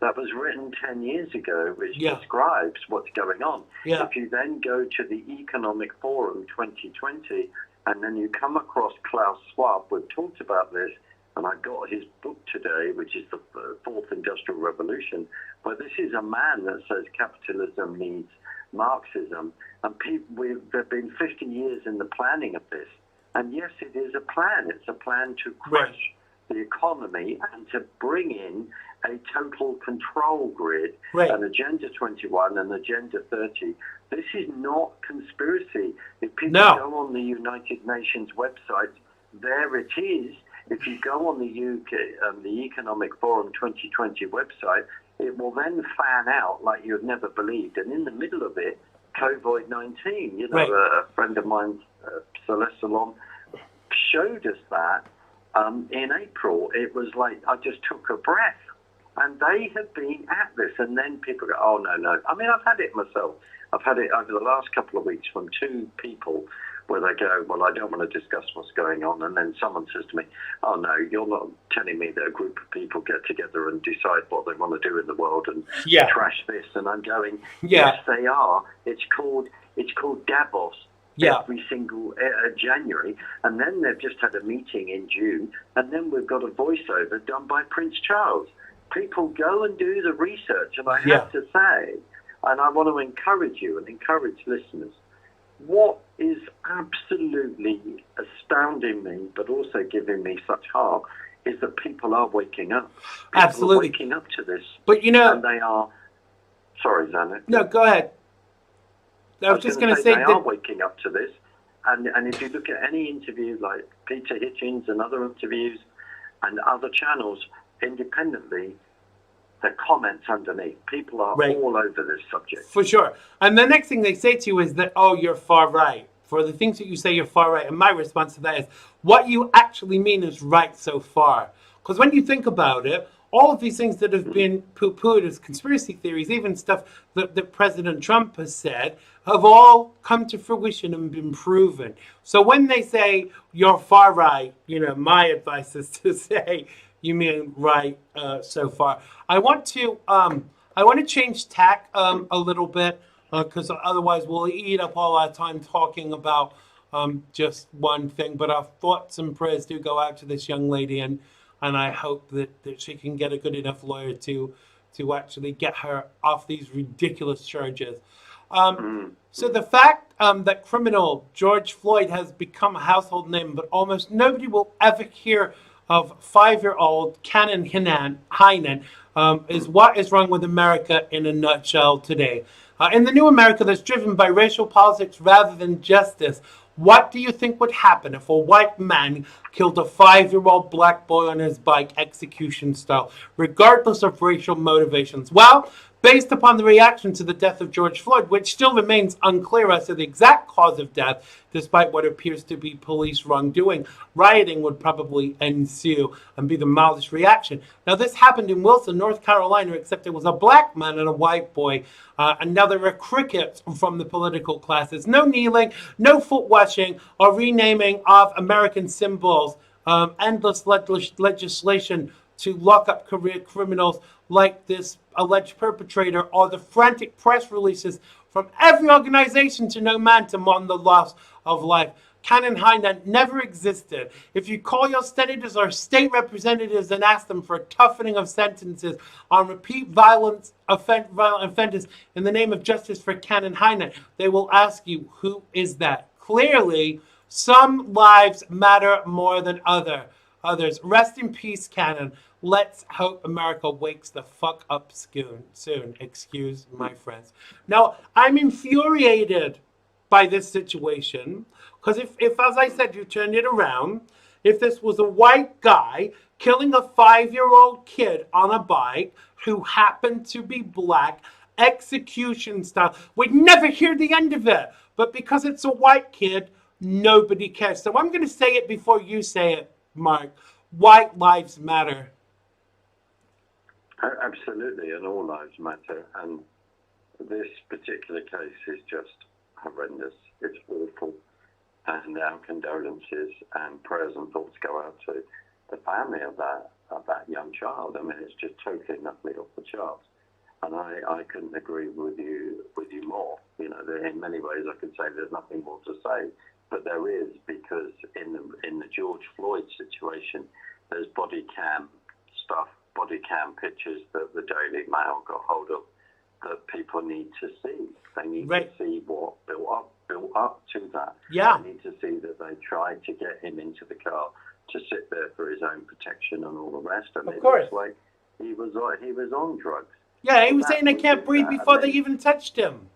That was written 10 years ago, which describes what's going on. Yeah. If you then go to the Economic Forum 2020, and then you come across Klaus Schwab, we've talked about this, and I got his book today, which is the Fourth Industrial Revolution, where this is a man that says capitalism needs Marxism. And there have been 50 years in the planning of this. And yes, it is a plan. It's a plan to crush the economy and to bring in a total control grid, an Agenda 21 and Agenda 30. This is not conspiracy. If people go on the United Nations website, there it is. If you go on the the Economic Forum 2020 website, it will then fan out like you'd never believed. And in the middle of it, COVID-19, a friend of mine, Celeste Salon, showed us that in April. It was like, I just took a breath. And they have been at this. And then people go, oh, no. I mean, I've had it myself. I've had it over the last couple of weeks from two people where they go, well, I don't want to discuss what's going on. And then someone says to me, oh, no, you're not telling me that a group of people get together and decide what they want to do in the world and trash this. And I'm going, yes, they are. It's called Davos. Every single January, and then they've just had a meeting in June, and then we've got a voiceover done by Prince Charles. People go and do the research, and I have to say, and I want to encourage you and encourage listeners, what is absolutely astounding me, but also giving me such heart, is that people are waking up. People are waking up to this. But and they are. Sorry, Xander. No, go ahead. I was just going to say they are waking up to this, and if you look at any interview like Peter Hitchens and other interviews and other channels independently, the comments underneath, people are all over this subject. For sure. And the next thing they say to you is that, oh, you're far right. For the things that you say, you're far right. And my response to that is, what you actually mean is right so far. Because when you think about it, all of these things that have been poo-pooed as conspiracy theories, even stuff that President Trump has said, have all come to fruition and been proven. So when they say you're far right, my advice is to say you mean right so far. I want to change tack a little bit because otherwise we'll eat up all our time talking about just one thing. But our thoughts and prayers do go out to this young lady, and I hope that she can get a good enough lawyer to actually get her off these ridiculous charges. So the fact that criminal George Floyd has become a household name, but almost nobody will ever hear of 5-year-old Cannon Hynan is what is wrong with America in a nutshell today. In the new America that's driven by racial politics rather than justice, what do you think would happen if a white man killed a 5-year-old black boy on his bike execution style, regardless of racial motivations? Well, based upon the reaction to the death of George Floyd, which still remains unclear as to the exact cause of death, despite what appears to be police wrongdoing, rioting would probably ensue and be the mildest reaction. Now, this happened in Wilson, North Carolina, except it was a black man and a white boy. And now there are crickets from the political classes. No kneeling, no foot washing, or renaming of American symbols. Endless legislation to lock up career criminals like this alleged perpetrator, or the frantic press releases from every organization to no man to mourn the loss of life. Cannon Hynan never existed. If you call your senators or state representatives and ask them for a toughening of sentences on repeat violent offenders in the name of justice for Cannon Hynan, they will ask you, who is that? Clearly, some lives matter more than other. others. Rest in peace, Cannon. Let's hope America wakes the fuck up soon. Excuse my friends. Now, I'm infuriated by this situation because if, as I said, you turn it around, if this was a white guy killing a 5-year-old kid on a bike who happened to be black, execution style, we'd never hear the end of it. But because it's a white kid, nobody cares. So I'm going to say it before you say it, Mark. White lives matter. Absolutely, and all lives matter. And this particular case is just horrendous. It's awful. And our condolences and prayers and thoughts go out to the family of that young child. I mean, it's just totally and utterly off the charts. And I couldn't agree with you more. You know, in many ways I could say there's nothing more to say, but there is, because in the George Floyd situation, there's body cam stuff, body cam pictures that the Daily Mail got hold of that people need to see. They need to see what built up to that. Yeah. They need to see that they tried to get him into the car to sit there for his own protection and all the rest. And of course. Looks like he was on drugs. Yeah, he was saying I can't breathe before they even touched him.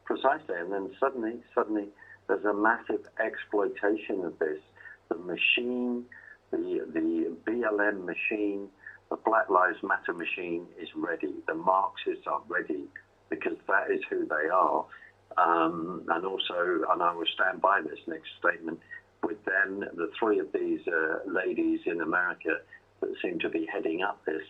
Precisely, and then suddenly there's a massive exploitation of this. The machine, the BLM machine, the Black Lives Matter machine is ready. The Marxists are ready because that is who they are. And I will stand by this next statement, with them, the three of these ladies in America that seem to be heading up this,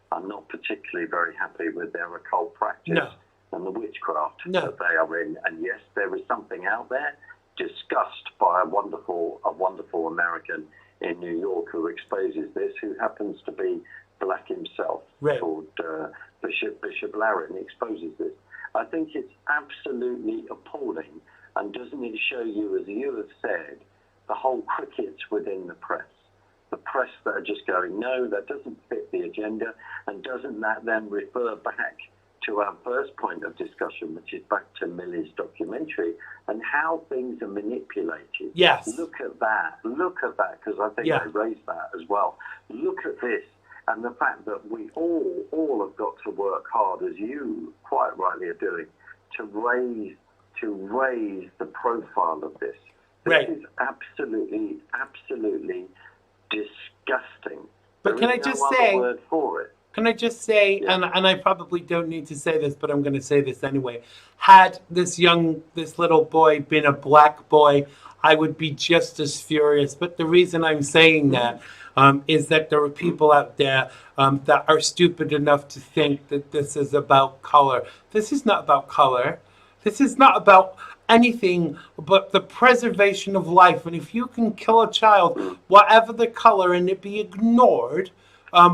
are not particularly very happy with their occult practice and the witchcraft that they are in. And yes, there is something out there discussed by a wonderful American in New York who exposes this, who happens to be black himself, called Bishop Larry, and he exposes this. I think it's absolutely appalling, and doesn't it show you, as you have said, the whole crickets within the press that are just going, no, that doesn't fit the agenda, and doesn't that then refer back to our first point of discussion, which is back to Millie's documentary, and how things are manipulated. Yes. Look at that, because I think they raised that as well. Look at this, and the fact that we all have got to work hard, as you quite rightly are doing, to raise the profile of this. This is absolutely disgusting. But can I just say, word for it. Can I just say, and I probably don't need to say this, but I'm going to say this anyway. Had this little boy been a black boy, I would be just as furious. But the reason I'm saying that is that there are people out there that are stupid enough to think that this is about color. This is not about color. This is not about anything but the preservation of life. And if you can kill a child, whatever the color, and it be ignored,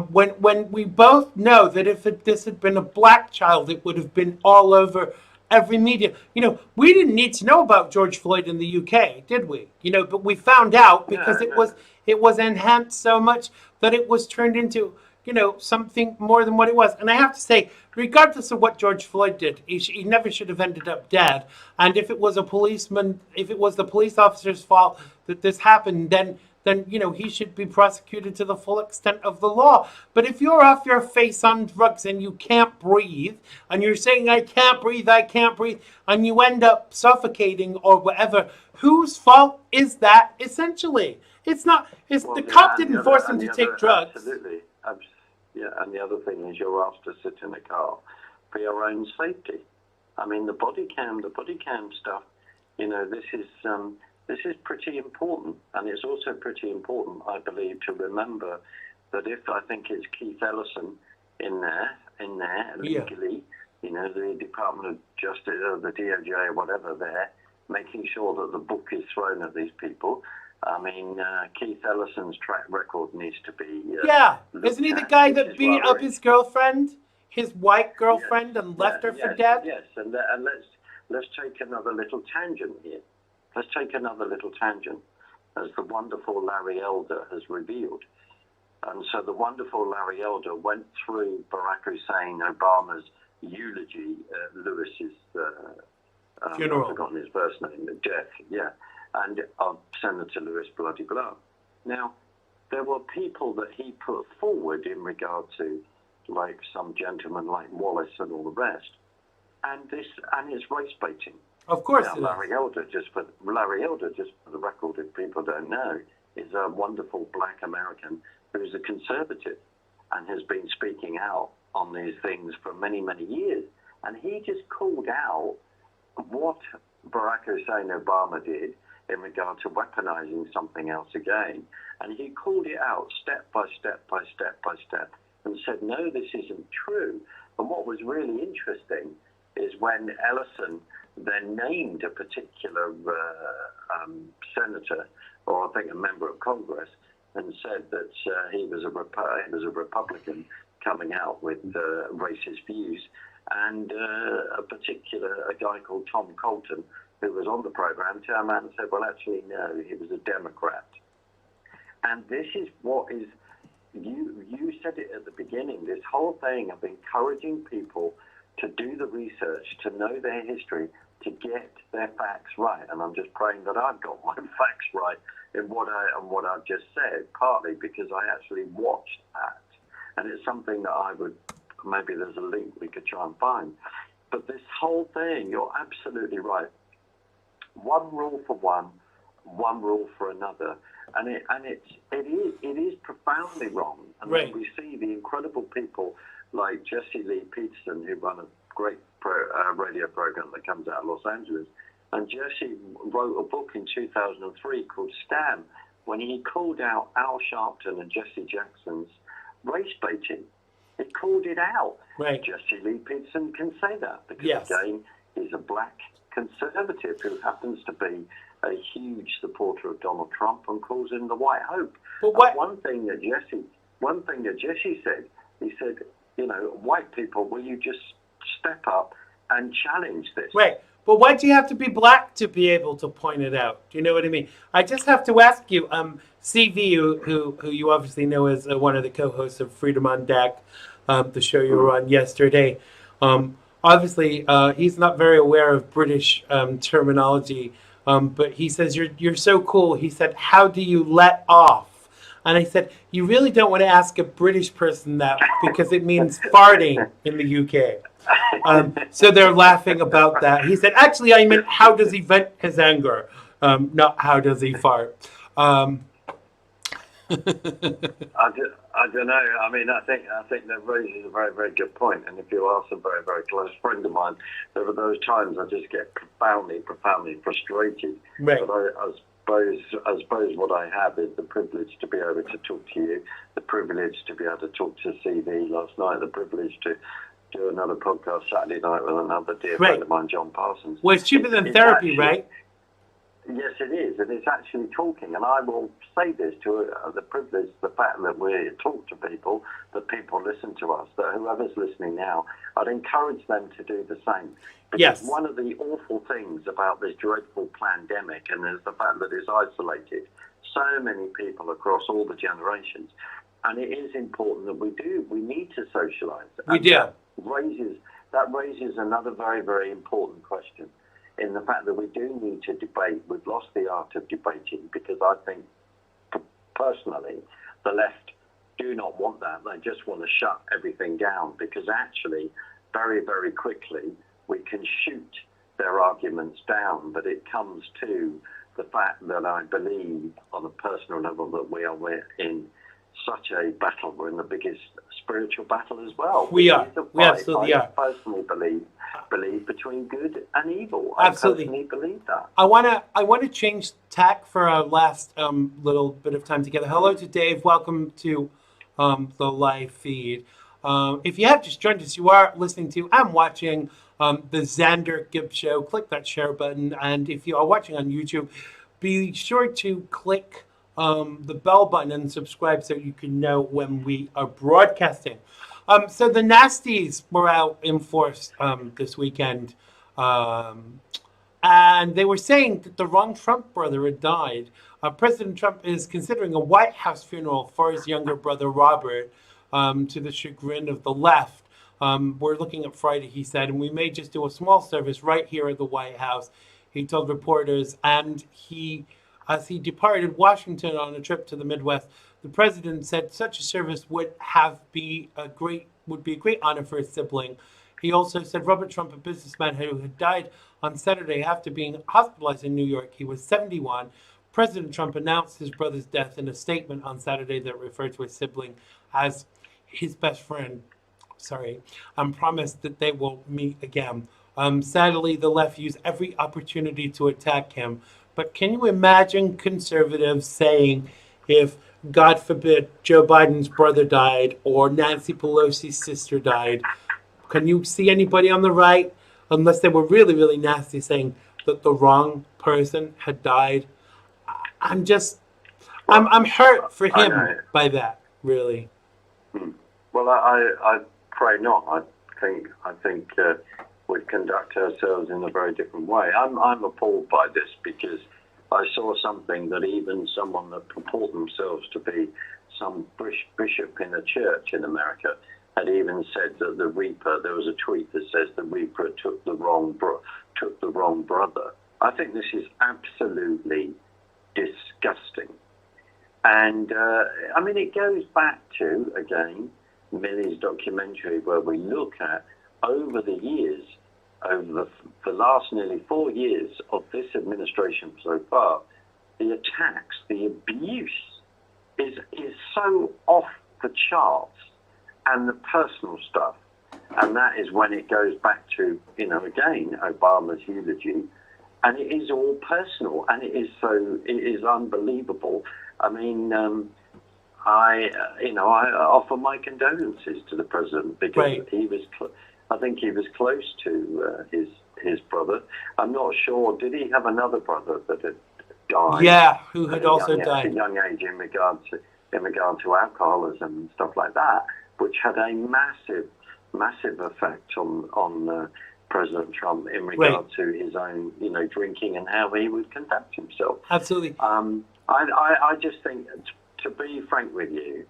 when we both know that if this had been a black child, it would have been all over every media. You know, we didn't need to know about George Floyd in the UK, did we? You know, but we found out because it was enhanced so much that it was turned into, you know, something more than what it was. And I have to say, regardless of what George Floyd did, he never should have ended up dead. And if it was the police officer's fault that this happened, then you know, he should be prosecuted to the full extent of the law. But if you're off your face on drugs and you can't breathe, and you're saying, I can't breathe, and you end up suffocating or whatever, whose fault is that, essentially? It's not, the cop didn't force him to take drugs. Absolutely. Yeah, and the other thing is you're asked to sit in a car for your own safety. I mean, the body cam stuff, you know, this is pretty important. And it's also pretty important, I believe, to remember that if I think it's Keith Ellison in there legally, you know, the Department of Justice or the DOJ or whatever there, making sure that the book is thrown at these people. I mean, Keith Ellison's track record needs to be... isn't he the guy that beat up his girlfriend, his white girlfriend, and left her for dead? Yes, and let's take another little tangent here. Let's take another little tangent, as the wonderful Larry Elder has revealed. And so the wonderful Larry Elder went through Barack Hussein Obama's eulogy at Lewis's funeral. I've forgotten his first name, death, and of Senator Lewis bloody blah. Now, there were people that he put forward in regard to, like some gentleman like Wallace and all the rest, and it's race baiting. Of course, now, Larry Elder, just for the record, if people don't know, is a wonderful black American who's a conservative and has been speaking out on these things for many, many years. And he just called out what Barack Hussein Obama did in regard to weaponizing something else again. And he called it out step by step by step by step and said, no, this isn't true. And what was really interesting is when Ellison then named a particular senator, or I think a member of Congress, and said that he was a Republican coming out with racist views, and a guy called Tom Colton, who was on the program, turned around and said, well, actually, no, he was a Democrat. And this is what is, you said it at the beginning, this whole thing of encouraging people to do the research, to know their history, to get their facts right. And I'm just praying that I've got my facts right in what I've just said, partly because I actually watched that. And it's something that maybe there's a link we could try and find. But this whole thing, you're absolutely right. One rule for one rule for another. And it is profoundly wrong. And right. We see the incredible people like Jesse Lee Peterson, who run a great radio program that comes out of Los Angeles. And Jesse wrote a book in 2003 called Scam, when he called out Al Sharpton and Jesse Jackson's race baiting. He called it out. Right. Jesse Lee Peterson can say that because, yes, again, he's a black conservative who happens to be a huge supporter of Donald Trump and calls him the White Hope. But one thing that Jesse said, he said, white people, will you just step up and challenge this? Right. But why do you have to be black to be able to point it out? Do you know what I mean? I just have to ask you, CV, who you obviously know as one of the co-hosts of Freedom on Deck, the show you were on yesterday. Obviously, he's not very aware of British terminology, but he says, you're so cool. He said, how do you let off? And I said, you really don't want to ask a British person that because it means farting in the UK. So they're laughing about that. He said, actually, I meant how does he vent his anger, not how does he fart. I don't know. I mean, I think that raises a very, very good point. And if you ask a very, very close friend of mine, there are those times I just get profoundly frustrated. Right. But I suppose what I have is the privilege to be able to talk to you, the privilege to be able to talk to CV last night, the privilege to do another podcast Saturday night with another dear friend of mine, John Parsons. Well, it's cheaper than therapy, actually, right? Yes, it is. And it's actually talking. And I will say this to the privilege, the fact that we talk to people, that people listen to us, that whoever's listening now, I'd encourage them to do the same. Because one of the awful things about this dreadful pandemic and is the fact that it's isolated so many people across all the generations. And it is important that we need to socialize. We do. That raises another very, very important question in the fact that we do need to debate. We've lost the art of debating because I think, personally, the left do not want that. They just want to shut everything down because actually, very, very quickly, we can shoot their arguments down. But it comes to the fact that I believe on a personal level that we're in such a battle. We're in the biggest spiritual battle as well. We are. We absolutely are. I personally believe between good and evil. Absolutely. I personally believe that. I want to change tack for our last little bit of time together. Hello to Dave. Welcome to the live feed. If you have just joined us, you are listening to and watching the Xander Gibb Show. Click that share button. And if you are watching on YouTube, be sure to click the bell button and subscribe so you can know when we are broadcasting. So the Nasties were out in force this weekend, and they were saying that the wrong Trump brother had died. President Trump is considering a White House funeral for his younger brother Robert, to the chagrin of the left. We're looking at Friday, he said, and we may just do a small service right here at the White House, he told reporters, and he As he departed Washington on a trip to the Midwest, the president said such a service would be a great honor for his sibling. He also said Robert Trump, a businessman who had died on Saturday after being hospitalized in New York, he was 71. President Trump announced his brother's death in a statement on Saturday that referred to his sibling as his best friend. And promised that they will meet again. Sadly, the left used every opportunity to attack him. But can you imagine conservatives saying, if, God forbid, Joe Biden's brother died or Nancy Pelosi's sister died, can you see anybody on the right, unless they were really, really nasty, saying that the wrong person had died? I'm hurt for him by that, really. Well, I pray not. I think we conduct ourselves in a very different way. I'm appalled by this because I saw something that even someone that purport themselves to be some bishop in a church in America had even said that the Reaper. There was a tweet that says the Reaper took the wrong brother. I think this is absolutely disgusting, and I mean it goes back to again Millie's documentary where we look at over the years, over the last nearly 4 years of this administration so far, the attacks, the abuse is so off the charts, and the personal stuff, and that is when it goes back to, again, Obama's eulogy, and it is all personal, and it is unbelievable. I mean, I offer my condolences to the president because I think he was close to his brother. I'm not sure. Did he have another brother that had died? Yeah, who had also died at a young age in regard to alcoholism and stuff like that, which had a massive effect on President Trump in regard to his own drinking and how he would conduct himself. Absolutely. I just think, to be frank with you,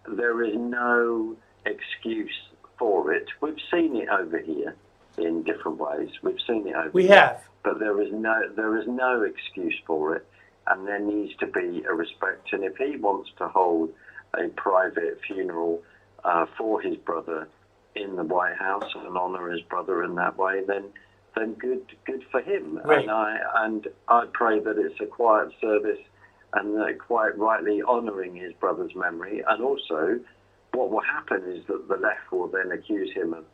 there is no excuse for it. We've seen it over here in different ways. We've seen it over We here, have. but there is no excuse for it, and there needs to be a respect. And if he wants to hold a private funeral for his brother in the White House and honor his brother in that way, then good for him. Right. And I pray that it's a quiet service and quite rightly honouring his brother's memory. And also, what will happen is that the left will then accuse him of,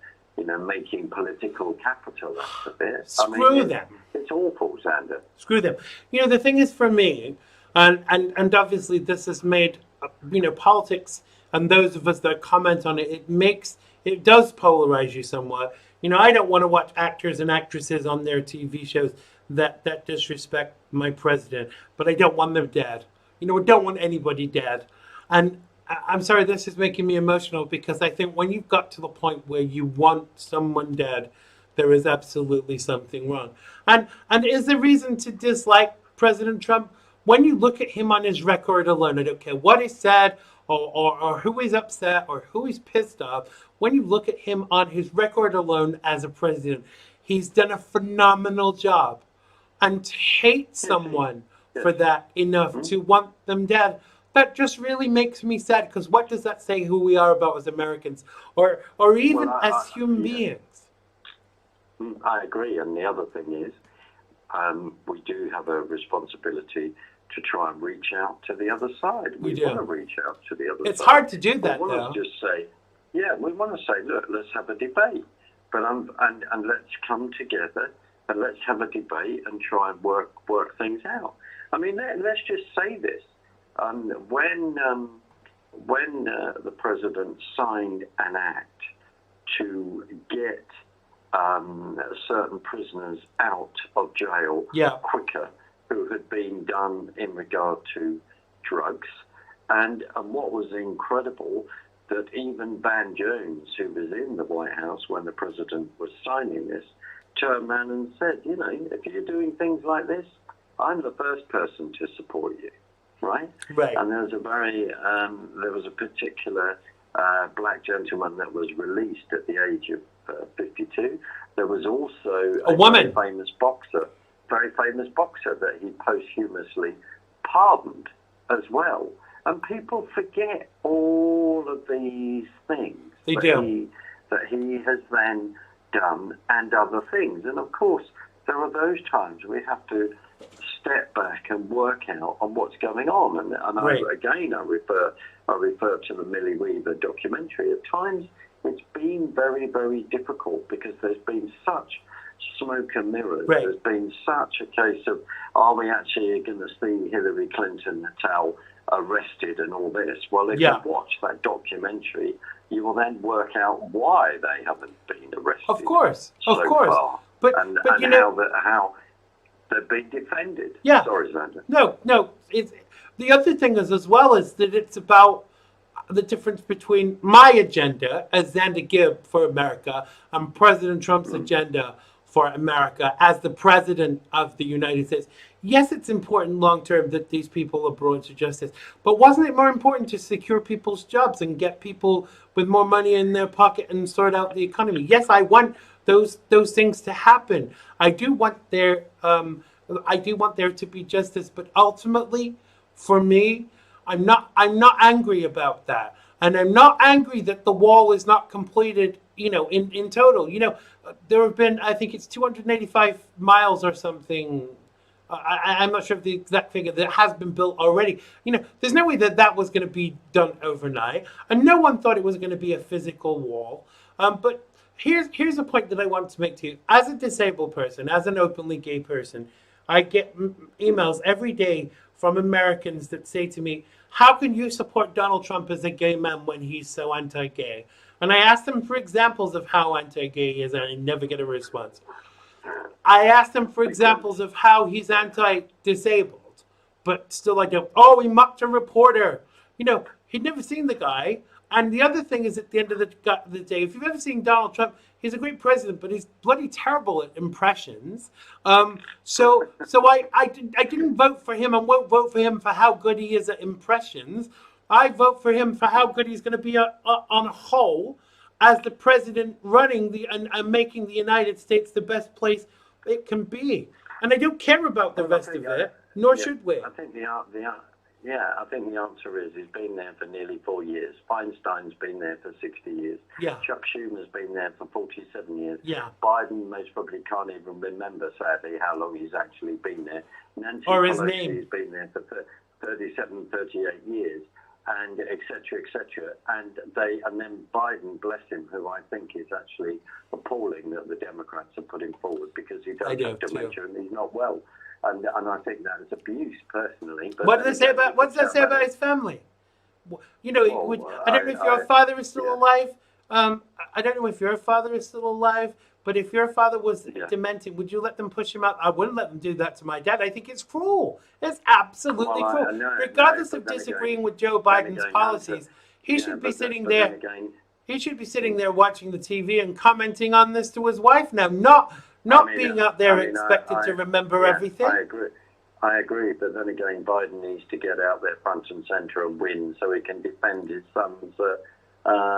making political capital out of it. Screw them. It's awful, Xander. Screw them. The thing is for me, and obviously this has made, politics and those of us that comment on it, it does polarize you somewhat. I don't want to watch actors and actresses on their TV shows that disrespect my president, but I don't want them dead. I don't want anybody dead. And I'm sorry, this is making me emotional because I think when you've got to the point where you want someone dead, there is absolutely something wrong. And is there reason to dislike President Trump? When you look at him on his record alone, I don't care what he said or who he's upset or who he's pissed off. When you look at him on his record alone as a president, he's done a phenomenal job. And to hate someone for that enough to want them dead, that just really makes me sad, because what does that say who we are about as Americans or even as human beings? I agree. And the other thing is, we do have a responsibility to try and reach out to the other side. We want to reach out to the other side. It's hard to do that, though. We want to just say, we want to say, look, let's have a debate. But and let's come together and let's have a debate and try and work things out. I mean, let's just say this. When the president signed an act to get certain prisoners out of jail quicker, who had been done in regard to drugs, and what was incredible, that even Van Jones, who was in the White House when the president was signing this, turned around and said, if you're doing things like this, I'm the first person to support you. Right. And there was a particular black gentleman that was released at the age of 52. There was also a woman, famous boxer very famous boxer that he posthumously pardoned as well. And people forget all of these things that he has then done and other things. And of course, there are those times we have to step back and work out on what's going on. And Right. I refer to the Millie Weaver documentary. At times, it's been very, very difficult because there's been such smoke and mirrors. Right. There's been such a case of, are we actually going to see Hillary Clinton arrested and all this? Well, if you watch that documentary, you will then work out why they haven't been arrested. Of course. Far. But you know, how they've been defended. Yeah. Sorry, Xander. No. It's the other thing is as well is that it's about the difference between my agenda as Xander Gibb for America and President Trump's agenda for America as the president of the United States. Yes, it's important long term that these people are brought to justice, but wasn't it more important to secure people's jobs and get people with more money in their pocket and sort out the economy? Yes, I want those things to happen. I do want there to be justice, but ultimately, for me, I'm not angry about that, and I'm not angry that the wall is not completed. In total, there have been, I think it's 285 miles or something. I'm not sure of the exact figure that has been built already. There's no way that was going to be done overnight, and no one thought it was going to be a physical wall. But here's a point that I want to make to you. As a disabled person, as an openly gay person, I get emails every day from Americans that say to me, how can you support Donald Trump as a gay man when he's so anti-gay? And I ask them for examples of how anti-gay he is, and I never get a response. I asked him for examples of how he's anti-disabled, but still I don't. Oh, he mocked a reporter. He'd never seen the guy. And the other thing is, at the end of the day, if you've ever seen Donald Trump, he's a great president, but he's bloody terrible at impressions. So I didn't vote for him and won't vote for him for how good he is at impressions. I vote for him for how good he's going to be on a whole as the president running and making the United States the best place it can be. And I don't care about the rest of it, nor should we. I think I think the answer is he's been there for nearly 4 years. Feinstein's been there for 60 years. Yeah. Chuck Schumer's been there for 47 years. Yeah. Biden most probably can't even remember, sadly, how long he's actually been there. Nancy Or his Pelosi name. has been there for 37, 38 years, and et cetera, and then Biden, bless him, who I think is actually appalling that the Democrats are putting forward because he does have dementia and he's not well. And I think that is abuse, personally. But what does that say about his family? I don't know if your father is still alive. I don't know if your father is still alive, but if your father was demented, would you let them push him out? I wouldn't let them do that to my dad. I think it's cruel. It's absolutely cruel. Regardless of disagreeing with Joe Biden's policies, he should be sitting there. He should be sitting there watching the TV and commenting on this to his wife now, not being out there expected to remember everything. I agree, but then again, Biden needs to get out there front and centre and win so he can defend his son's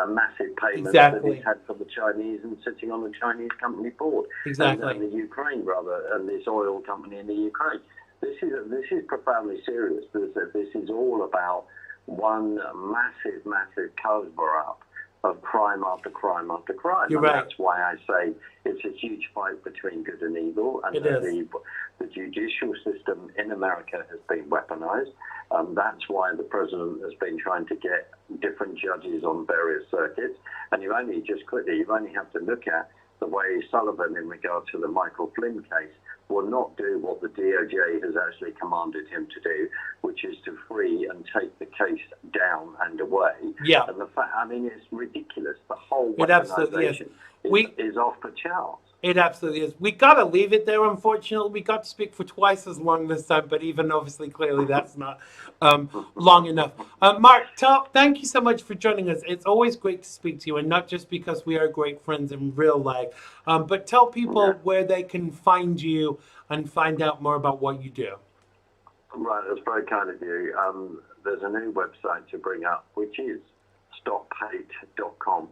massive payments that he's had from the Chinese and sitting on the Chinese company board. Exactly. And the Ukraine, rather, and this oil company in the Ukraine. This is profoundly serious because this is all about one massive cover-up of crime after crime after crime. You're right. That's why I say it's a huge fight between good and evil, and the judicial system in America has been weaponized. That's why the president has been trying to get different judges on various circuits. And you only have to look at the way Sullivan, in regard to the Michael Flynn case, will not do what the DOJ has actually commanded him to do, which is to free and take the case down and away. Yeah. And it's ridiculous. The whole weaponization is off the charts. It absolutely is. We got to leave it there, unfortunately. We got to speak for twice as long this time, but even obviously, clearly, that's not long enough. Mark, thank you so much for joining us. It's always great to speak to you, and not just because we are great friends in real life, but tell people where they can find you and find out more about what you do. Right, that's very kind of you. There's a new website to bring up, which is stophate.com,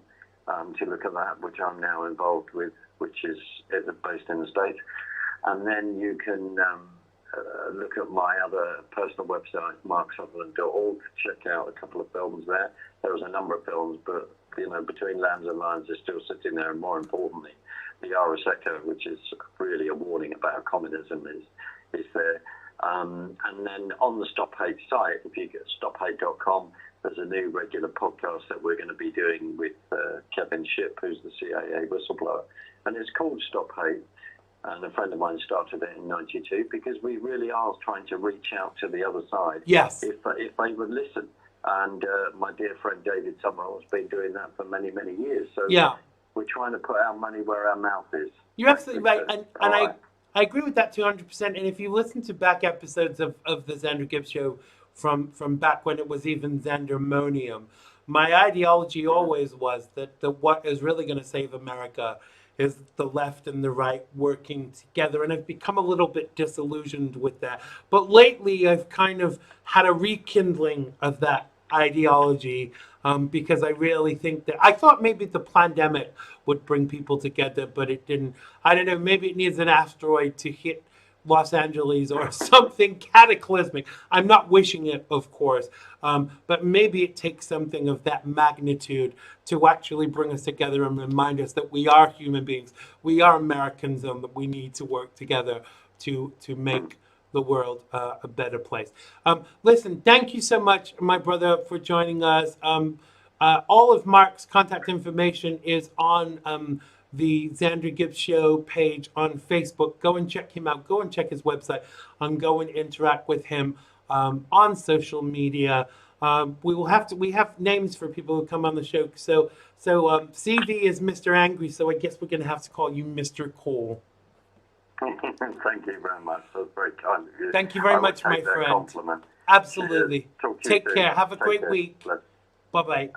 to look at that, which I'm now involved with, which is based in the States. And then you can look at my other personal website, marksutherland.org. Check out a couple of films there. There was a number of films, but Between Lambs and Lions is still sitting there, and more importantly, the Ars Echo, which is really a warning about communism, is there. And then on the Stop Hate site, if you get stophate.com, there's a new regular podcast that we're going to be doing with Kevin Shipp, who's the CIA whistleblower, and it's called Stop Hate. And a friend of mine started it in '92 because we really are trying to reach out to the other side. Yes. If they would listen. And my dear friend David Summerall's been doing that for many, many years. So yeah, we're trying to put our money where our mouth is. You're absolutely right. And I agree with that 200%. And if you listen to back episodes of the Xander Gibb Show from back when it was even Xandermonium, my ideology always was that what is really going to save America is the left and the right working together. And I've become a little bit disillusioned with that. But lately, I've kind of had a rekindling of that ideology because I really think that I thought maybe the pandemic would bring people together, but it didn't. I don't know, maybe it needs an asteroid to hit Los Angeles or something cataclysmic. I'm not wishing it, of course, but maybe it takes something of that magnitude to actually bring us together and remind us that we are human beings, we are Americans, and that we need to work together to make the world a better place. Listen, thank you so much, my brother, for joining us. All of Mark's contact information is on the Xander Gibb Show page on Facebook. Go and check him out. Go and check his website. Go and interact with him on social media. We have names for people who come on the show. So CV is Mr. Angry. So I guess we're going to have to call you Mr. Cool. Thank you very much. That's very kind of you. Thank you very much, my friend. Compliment. Absolutely. Take care. Have a great week. Bye-bye.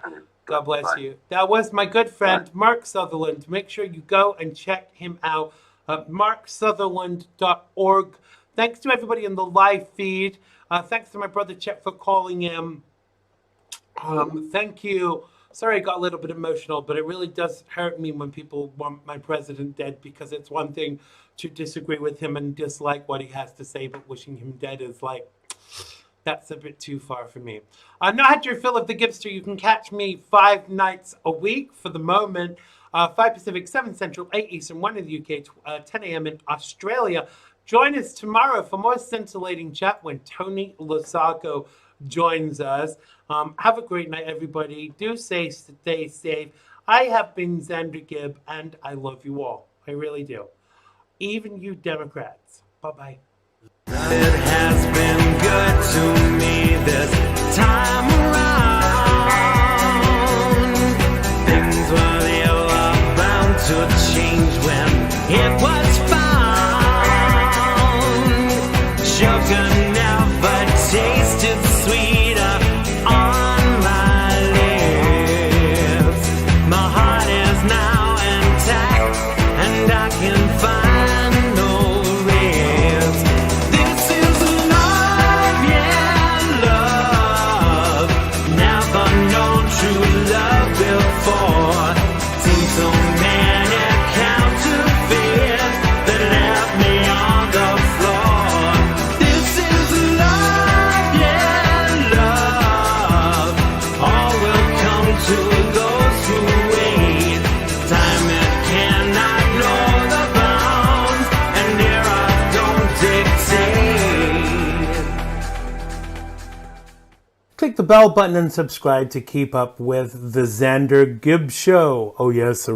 God bless you. That was my good friend, Mark Sutherland. Make sure you go and check him out at marksutherland.org. Thanks to everybody in the live feed. Thanks to my brother Chet for calling in. Thank you. Sorry I got a little bit emotional, but it really does hurt me when people want my president dead, because it's one thing to disagree with him and dislike what he has to say, but wishing him dead is like, that's a bit too far for me. Not had your fill of the Gibster. You can catch me 5 nights a week for the moment. 5 Pacific, 7 Central, 8 Eastern, 1 in the UK, 10 a.m. in Australia. Join us tomorrow for more scintillating chat when Tony Losago joins us. Have a great night, everybody. Do stay safe. I have been Xander Gibb, and I love you all. I really do. Even you Democrats. Bye-bye. It has been good to me this time around. Things were never bound to change when it was found. Sugar never tasted sweeter on my lips. My heart is now intact, and I can find no ribs. This is love, yeah, love. Never known true love before. Seen so many counterfeits that left me on the floor. This is love, yeah, love. All will come to those who wait. Time it cannot know the bounds, and era don't dictate. Click the bell button and subscribe to keep up with the Xander Gibb Show. Oh, yes,